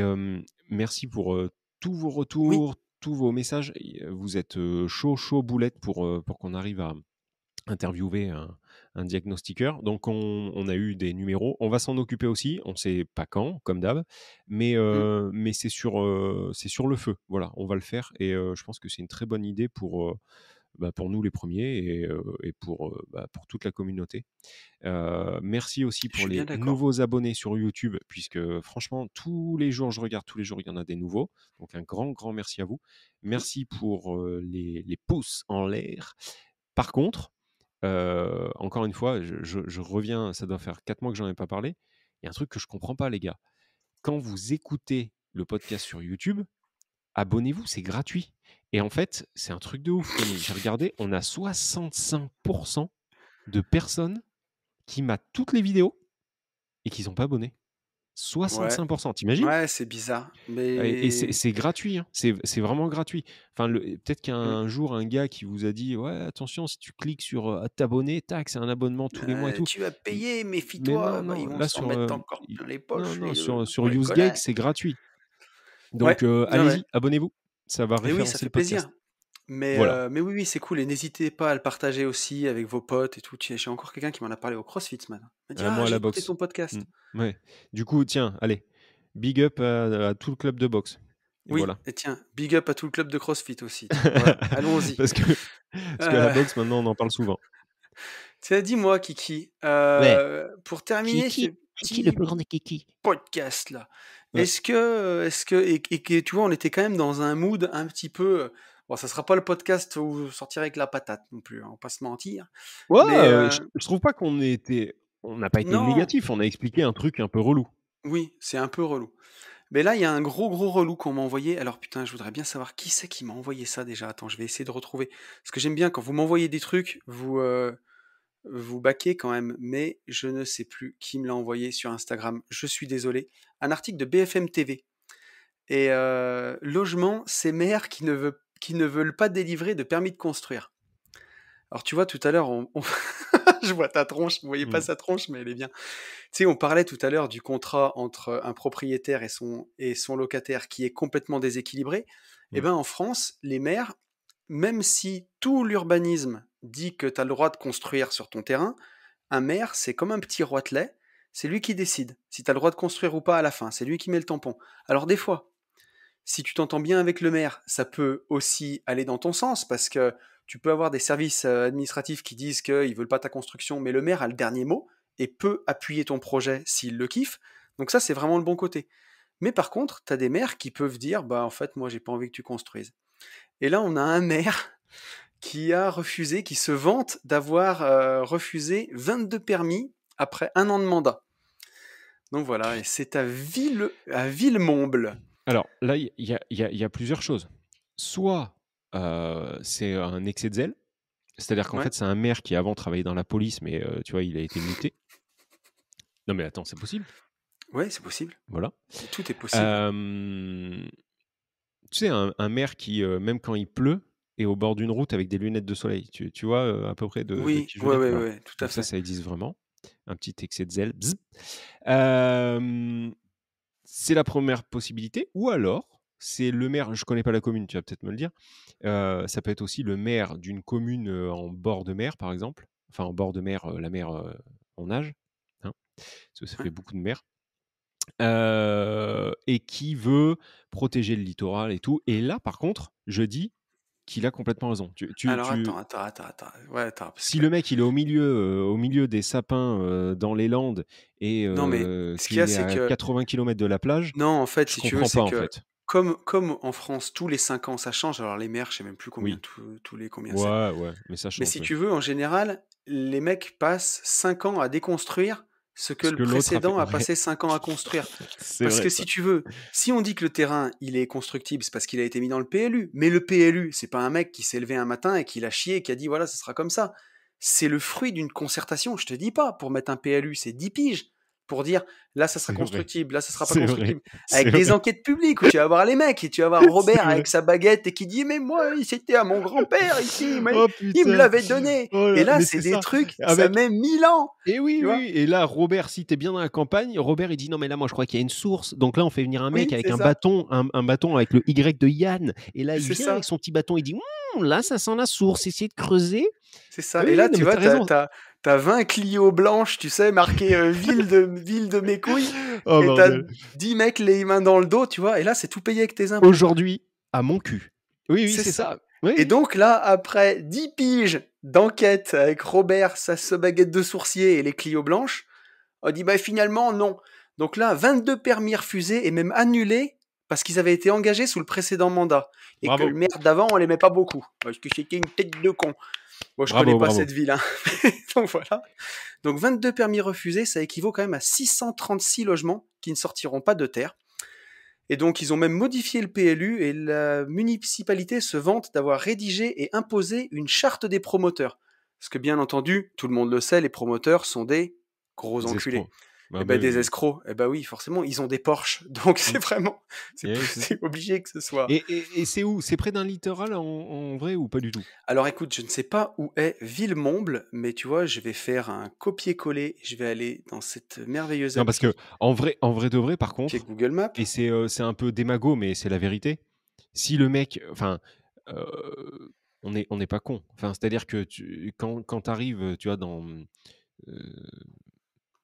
merci pour, tous vos Oui, retours, tous vos messages et vous êtes, chaud boulette pour qu'on arrive à interviewer un diagnostiqueur. Donc on a eu des numéros. On va s'en occuper aussi. On sait pas quand, comme d'hab, mmh, mais c'est sur le feu. Voilà, on va le faire et je pense que c'est une très bonne idée pour nous les premiers et pour toute la communauté. Merci aussi je pour suis bien les d'accord. nouveaux abonnés sur YouTube, puisque franchement, tous les jours, je regarde, tous les jours, il y en a des nouveaux. Donc un grand merci à vous. Mmh, Merci pour les pouces en l'air. Par contre, encore une fois, je reviens, ça doit faire 4 mois que j'en ai pas parlé. Il y a un truc que je comprends pas, les gars. Quand vous écoutez le podcast sur YouTube, abonnez-vous, c'est gratuit. Et en fait, c'est un truc de ouf, Tony. J'ai regardé, on a 65% de personnes qui matent toutes les vidéos et qui sont pas abonnés. ouais, 65%, t'imagines? ouais, c'est bizarre, Et mais c'est gratuit, hein. C'est vraiment gratuit. Enfin, peut-être mmh, qu'un jour, un gars qui vous a dit: «Ouais, attention, si tu cliques sur, t'abonner, tac, c'est un abonnement tous les mois et tout». «Tu vas M payer, mais non, méfie-toi, bah, non, ils vont là s'en sur, mettre encore i plein les non, poches, non, on sur les UseGag, connaît». c'est gratuit. Ouais, Donc, ouais, ouais. allez-y, abonnez-vous. Ça va Et oui, ça référencer fait le podcast. plaisir. Voilà. Mais oui, oui, c'est cool et n'hésitez pas à le partager aussi avec vos potes et tout. Tiens, j'ai encore quelqu'un qui m'en a parlé au CrossFit ce matin. Il m'a dit: «Ah, Moi à j'ai la écouté boxe. ton podcast». Mmh. Ouais. Du coup, tiens, allez, big up à tout le club de boxe. et Oui, voilà. et tiens, big up à tout le club de CrossFit aussi, tiens, voilà, allons-y. Parce que parce qu'à la Heu, boxe, maintenant, on en parle souvent. Tiens, dis-moi Kiki, Ouais. pour terminer ce Kiki, Kiki le petit plus grand des kikis. podcast-là, Ouais. est-ce que et que tu vois, on était quand même dans un mood un petit peu, bon, ça sera pas le podcast où je sortirai avec la patate non plus, hein, on va pas se mentir, Ouais, mais je trouve pas on n'a pas été non, négatif, on a expliqué un truc un peu relou. oui, c'est un peu relou. Mais là, il y a un gros, gros relou qu'on m'a envoyé. Alors putain, je voudrais bien savoir qui c'est qui m'a envoyé ça déjà. Attends, je vais essayer de retrouver. Parce que j'aime bien quand vous m'envoyez des trucs, vous baquez quand même, mais je ne sais plus qui me l'a envoyé sur Instagram. Je suis désolé. Un article de BFM TV. Et logement, ces maires qui ne veulent pas délivrer de permis de construire. Alors tu vois, tout à l'heure, je vois ta tronche, vous voyez pas Mmh. sa tronche, mais elle est bien. Tu sais, on parlait tout à l'heure du contrat entre un propriétaire et son locataire qui est complètement déséquilibré. Eh Mmh. ben, en France, les maires, même si tout l'urbanisme dit que tu as le droit de construire sur ton terrain, un maire, c'est comme un petit roitelet, c'est lui qui décide si tu as le droit de construire ou pas à la fin, c'est lui qui met le tampon. Alors des fois, si tu t'entends bien avec le maire, ça peut aussi aller dans ton sens parce que tu peux avoir des services administratifs qui disent qu'ils veulent pas ta construction, mais le maire a le dernier mot et peut appuyer ton projet s'il le kiffe. Donc ça, c'est vraiment le bon côté. Mais par contre, tu as des maires qui peuvent dire, bah en fait, moi, j'ai pas envie que tu construises. Et là, on a un maire qui a refusé, qui se vante d'avoir refusé 22 permis après un an de mandat. Donc voilà, et c'est à Villemomble. Alors là, il y a plusieurs choses. Soit, c'est un excès de zèle, c'est-à-dire qu'en Ouais, fait, c'est un maire qui avant travaillait dans la police, mais tu vois, il a été muté. Non mais attends, c'est possible, ouais, c'est possible. voilà. Tout est possible. Hem, Tu sais, un maire qui, même quand il pleut, est au bord d'une route avec des lunettes de soleil. Tu vois, à peu près de Oui, qui je veux ouais, dire? ouais, Voilà. ouais, tout à Donc fait. ça existe vraiment. Un petit excès de zèle, bzz. Hem C'est la première possibilité ou alors, c'est le maire je connais pas la commune, tu vas peut-être me le dire. Ça peut être aussi le maire d'une commune, en bord de mer, par exemple. Enfin, en bord de mer, la mer, en nage, hein, parce que ça Ouais. fait beaucoup de mer. Et qui veut protéger le littoral et tout. Et là, par contre, je dis qu'il a complètement raison. Tu tu Alors tu attends. Ouais, attends, parce Si que le mec, il est au milieu des sapins, dans les Landes et non, mais ce qu'il y a, qu'il est c'est à que 80 kilomètres de la plage, non, en fait, je si tu veux, comprends c'est pas, en que fait. comme en France, tous les 5 ans, ça change. Alors les maires, je sais même plus combien, Oui. tous les combien c'est. Ouais, ouais, mais ça Mais change, si oui. tu veux, en général, les mecs passent 5 ans à déconstruire ce que Ce le que l'autre a fait, précédent a ouais, passé 5 ans à construire. c'est Parce vrai que ça. si tu veux, si on dit que le terrain, il est constructible, c'est parce qu'il a été mis dans le PLU. Mais le PLU, c'est pas un mec qui s'est levé un matin et qui l'a chié et qui a dit voilà, ce sera comme ça. C'est le fruit d'une concertation. Je te dis pas, pour mettre un PLU, c'est 10 piges. Pour dire là, ça sera C'est vrai, constructible, là, ça sera pas c'est vrai, constructible. c'est Avec des vrai, enquêtes publiques où tu vas voir les mecs et tu vas voir c'est Robert vrai. avec sa baguette et qui dit mais moi, c'était à mon grand-père ici, mais Oh il me putain! l'avait donné. Oh Et là, là, mais c'est c'est des ça, trucs, ça avec met 1000 ans. et oui, Tu vois? oui, et là, Robert, si tu es bien dans la campagne, Robert, il dit: «Non, mais là, moi, je crois qu'il y a une source». Donc là, on fait venir un mec Oui, avec c'est un ça. bâton, un bâton avec le Y de Yann, et là, il C'est vient avec ça. son petit bâton, il dit: Là, ça sent la source, essayez de creuser». C'est Ah ça. oui, Et oui, là, non, tu mais vois, tu raison. t'as 20 Clio blanches, tu sais, marquées ville de mes couilles, Oh et t'as bordel. 10 mecs les mains dans le dos, tu vois. Et là, c'est tout payé avec tes impôts. Aujourd'hui, à mon cul. Oui, oui, C'est c'est ça. ça. Oui, Et oui. donc là, après 10 piges d'enquête avec Robert, sa baguette de sourcier et les Clio blanches, on dit bah finalement non. Donc là, 22 permis refusés et même annulés parce qu'ils avaient été engagés sous le précédent mandat et que le Bravo. maire d'avant, on l'aimait pas beaucoup parce que c'était une tête de con. Bon, je connais Bravo, pas bravo. cette ville, hein. Donc voilà. Donc 22 permis refusés, ça équivaut quand même à 636 logements qui ne sortiront pas de terre. Et donc ils ont même modifié le PLU et la municipalité se vante d'avoir rédigé et imposé une charte des promoteurs. Parce que bien entendu, tout le monde le sait, les promoteurs sont des gros Des enculés. escrocs. Bah, Et bah, ben oui, des oui. escrocs, et ben oui, forcément, ils ont des Porsche. Donc Mmh. c'est vraiment, Eh oui, c'est ça. c'est obligé que ce soit. Et c'est où? C'est près d'un littoral en vrai ou pas du tout? Alors écoute, je ne sais pas où est Villemomble, mais tu vois, je vais faire un copier-coller. Je vais aller dans cette merveilleuse Non, parce que appli en vrai de vrai, par qui est contre, Google et Maps. c'est un peu démago, mais c'est la vérité. Si le mec, enfin, on n'est pas con. Enfin, c'est-à-dire que quand tu arrives, tu vois,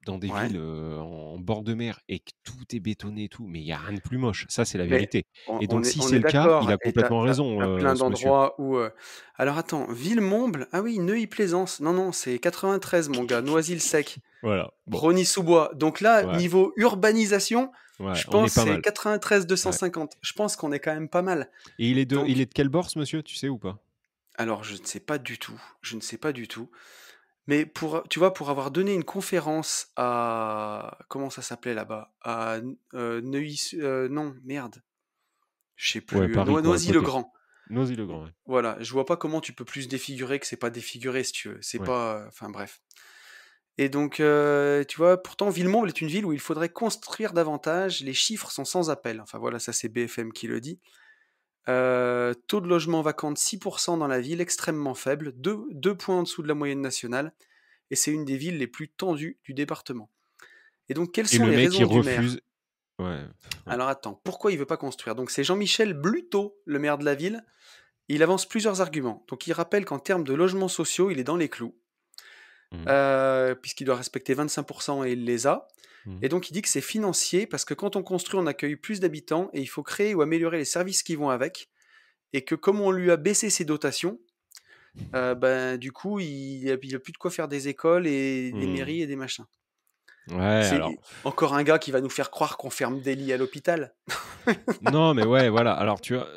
dans des Ouais. villes, en bord de mer et que tout est bétonné et tout, mais il y a rien de plus moche. Ça, c'est la Mais vérité on et on donc est si on c'est est le cas, il d'accord a et tu complètement raison, as plein ce monsieur. d'endroits où, alors attends, Villemomble, ah oui, Neuilly-Plaisance, non, non, c'est 93 mon gars, Noisy-le-Sec, Voilà, bon, Rosny-sous-Bois. Donc là, ouais, niveau urbanisation, ouais, je on est pense pas c'est mal. 93 Ouais 250. Je pense qu'on est quand même pas mal. et il est Donc de quel bord ce monsieur, tu sais ou pas? alors je ne sais pas du tout, je ne sais pas du tout. Mais tu vois, pour avoir donné une conférence à comment ça s'appelait là-bas? À Neuilly non, merde, je sais Ouais, plus, Paris quoi, à côté. Noisy-le-Grand. Noisy-le-Grand, ouais. Voilà, je vois pas comment tu peux plus défigurer que c'est pas défiguré si tu veux. C'est Ouais. pas, enfin bref. Et donc, tu vois, pourtant Villemomble est une ville où il faudrait construire davantage. Les chiffres sont sans appel. Enfin voilà, ça c'est BFM qui le dit. Taux de logement vacant de 6% dans la ville, extrêmement faible, 2 points en dessous de la moyenne nationale, et c'est une des villes les plus tendues du département. Et donc, quelles Et sont le les mec, il raisons du maire? refuse. Ouais, ouais. Alors attends, pourquoi il veut pas construire? Donc c'est Jean-Michel Bluteau, le maire de la ville. Il avance plusieurs arguments. Donc il rappelle qu'en termes de logements sociaux, il est dans les clous, Mmh. puisqu'il doit respecter 25% et il les a. Mmh. Et donc il dit que c'est financier parce que quand on construit, on accueille plus d'habitants et il faut créer ou améliorer les services qui vont avec. Et que comme on lui a baissé ses dotations, ben, du coup, il a plus de quoi faire des écoles et des Mmh. mairies et des machins. Ouais, alors C'est encore un gars qui va nous faire croire qu'on ferme des lits à l'hôpital. non, mais ouais, voilà. Alors tu vois,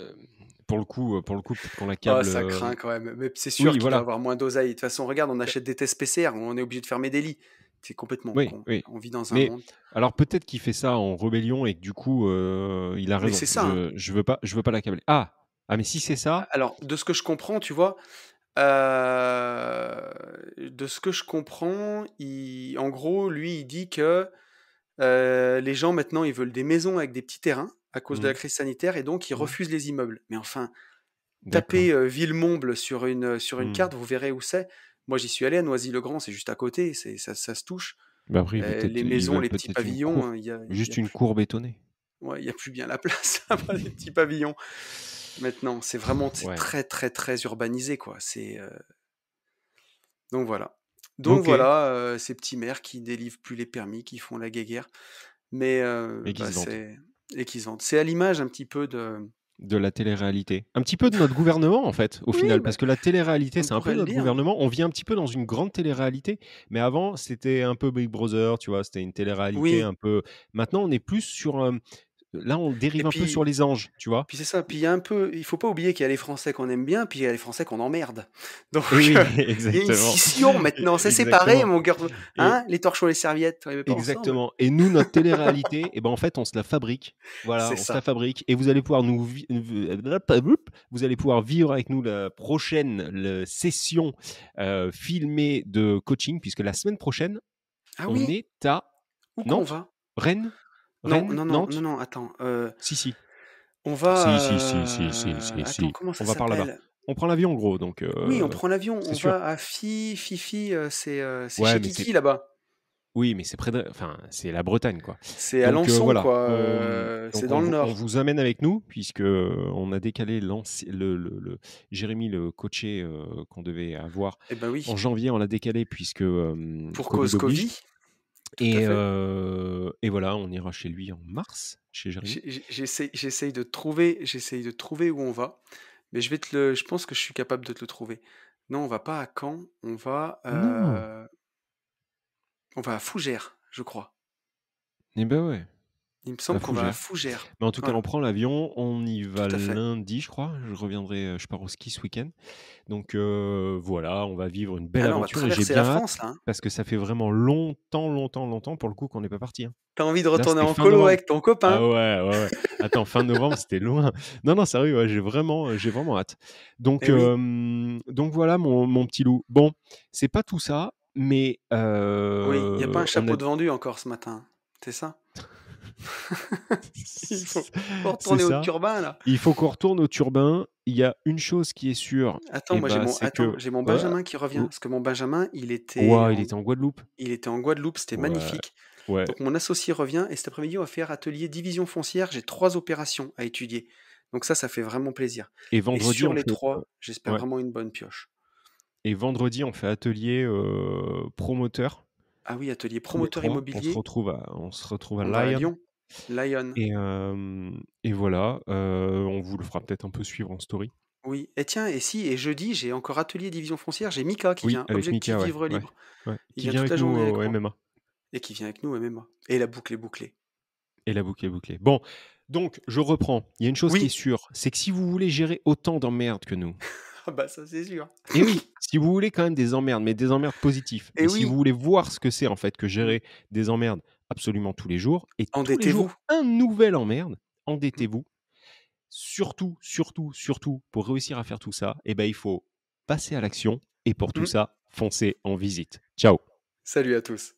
pour le coup, peut-être qu'on Oh, l'accable, ça craint quand même. Mais c'est sûr oui, qu'il doit voilà. avoir moins d'oseille. De toute façon, regarde, on Beh, achète des tests PCR, on est obligé de fermer des lits. C'est complètement oui, con. oui. On vit dans un Mais monde. alors peut-être qu'il fait ça en rébellion et que du coup, il a Mais raison. c'est ça, hein. Je veux pas l'accabler. Ah! Ah mais si c'est ça, Alors, de ce que je comprends, tu vois, de ce que je comprends, en gros, lui, il dit que les gens maintenant, ils veulent des maisons avec des petits terrains à cause de la mmh, crise sanitaire et donc ils mmh, refusent les immeubles. Mais enfin, d'accord. tapez Villemomble sur une Mmh. carte, vous verrez où c'est. Moi, j'y suis allé à Noisy-le-Grand, c'est juste à côté, ça se touche. Bah après, Les ils maisons, veulent les petits peut-être une pavillons, cour, il y a juste une plus, cour bétonnée. ouais, il y a plus bien la place là-bas, les petits pavillons. Maintenant, c'est Ouais. très, très, très urbanisé, quoi. Donc voilà. Donc OK voilà, ces petits maires qui délivrent plus les permis, qui font la guéguerre, mais et qui bah, se vante. c'est et qui se vendent. C'est à l'image un petit peu de De la télé-réalité. Un petit peu de notre gouvernement, en fait, au oui, final, bah, parce que la télé-réalité, on c'est un peu pourrait le notre dire. gouvernement. On vit un petit peu dans une grande télé-réalité, mais avant, c'était un peu Big Brother, tu vois? C'était une télé-réalité Oui, un peu maintenant, on est plus sur, là, on et dérive un peu sur puis les anges, tu vois? puis c'est ça, puis il y a un peu il faut pas oublier qu'il y a les Français qu'on aime bien, puis il y a les Français qu'on emmerde. Donc Et oui, il y a une exactement. scission maintenant, c'est séparé Exactement mon gars, et hein? Les torchons, les serviettes, on les met pas ensemble. exactement et nous, notre télé-réalité et ben, en fait, on se la fabrique. Voilà, C'est on se la ça. fabrique et vous allez pouvoir vous allez pouvoir vivre avec nous la prochaine session, filmée de coaching puisque la semaine prochaine, Ah on oui? est à Où qu'on Nantes? va? Rennes? Non, Rennes? non, non, non, Nantes? non, attends, Si, si. on Si, si, si, si, si, va, si, attends, si. comment On ça va par là-bas. s'appelle? On prend l'avion, gros, donc Oui, on prend l'avion, c'est on sûr. va à Fifi, c'est Ouais, chez mais c'est Kiki là-bas. oui, mais c'est près de enfin, c'est la Bretagne, quoi. C'est à Donc Alençon voilà, quoi, c'est donc dans le on nord. vous amène avec nous puisque, on a décalé le Jérémy, le coaché, qu'on devait avoir Eh ben oui, en janvier, on l'a décalé puisque, pour Covid cause oblige Covid, tout à fait. et voilà, on ira chez lui en mars, chez Jérémy. J'essaye de trouver où on va, mais je pense que je suis capable de te le trouver. Non, on va pas à Caen, Non! on va à Fougères, je crois. Eh ben, ouais, Il me à semble qu'on va à Fougères. Fougères. Mais en tout cas, on Voilà, prend l'avion, on y tout va à fait. lundi, je crois. Je reviendrai, je pars au ski ce week-end. Donc voilà, on va vivre une belle Ah là, on va aventure et j'ai traverser la bien France hâte là, hein. parce que ça fait vraiment longtemps, longtemps, longtemps pour le coup qu'on n'est pas parti, hein. Tu envie de Là, retourner c'était en fin colo novembre. avec ton Ah copain? ouais, ouais, ouais. Attends, fin novembre, c'était loin. Non, non, sérieux, ouais, j'ai vraiment hâte. Eh oui, Donc voilà mon petit loup. Bon, c'est pas tout ça, mais oui, il y a pas un on a chapeau de vendu encore ce matin, c'est ça? Il faut c'est retourner au ça. turbin là. Il faut qu'on retourne au turbin. Il y a une chose qui est sûre, et bah, c'est que J'ai mon heu, Benjamin qui revient, ou parce que mon Benjamin, ouah, il était en Guadeloupe? il était en Guadeloupe, c'était Ouais, magnifique. ouais Donc mon associé revient et cet après-midi, on va faire atelier division foncière. J'ai 3 opérations à étudier. Donc ça fait vraiment plaisir. et Et vendredi, sur on les fait, 3, j'espère ouais vraiment une bonne pioche. et vendredi, on fait atelier, promoteur. Ah oui, atelier tous les promoteur 3. immobilier, On se retrouve à on va à Lyon Lyon. Lyon. et voilà, on vous le fera peut-être un peu suivre en story. Oui et tiens et jeudi, j'ai encore atelier division foncière, j'ai Mika qui Oui, vient, avec Objectif Mika, ouais, Vivre ouais, Libre. ouais, Il qui vient vient toute avec la nous journée avec au moi MMA et qui vient avec nous au MMA et la boucle est bouclée. et la boucle est bouclée. Bon, donc je reprends. Il y a une chose qui est Oui, sûre, c'est que si vous voulez gérer autant d'emmerdes que nous. ah bah, ça c'est sûr. Et oui, si vous voulez quand même des emmerdes, mais des emmerdes positifs, Et et si vous oui, voulez voir ce que c'est en fait que mmh, gérer des emmerdes absolument tous les jours, et tous les endettez-vous. jours un nouvel emmerde, Mmh, endettez-vous. Surtout, surtout, surtout, pour réussir à faire tout ça, eh ben, il faut passer à l'action et pour tout mmh. ça, foncez en visite. Ciao. Salut à tous.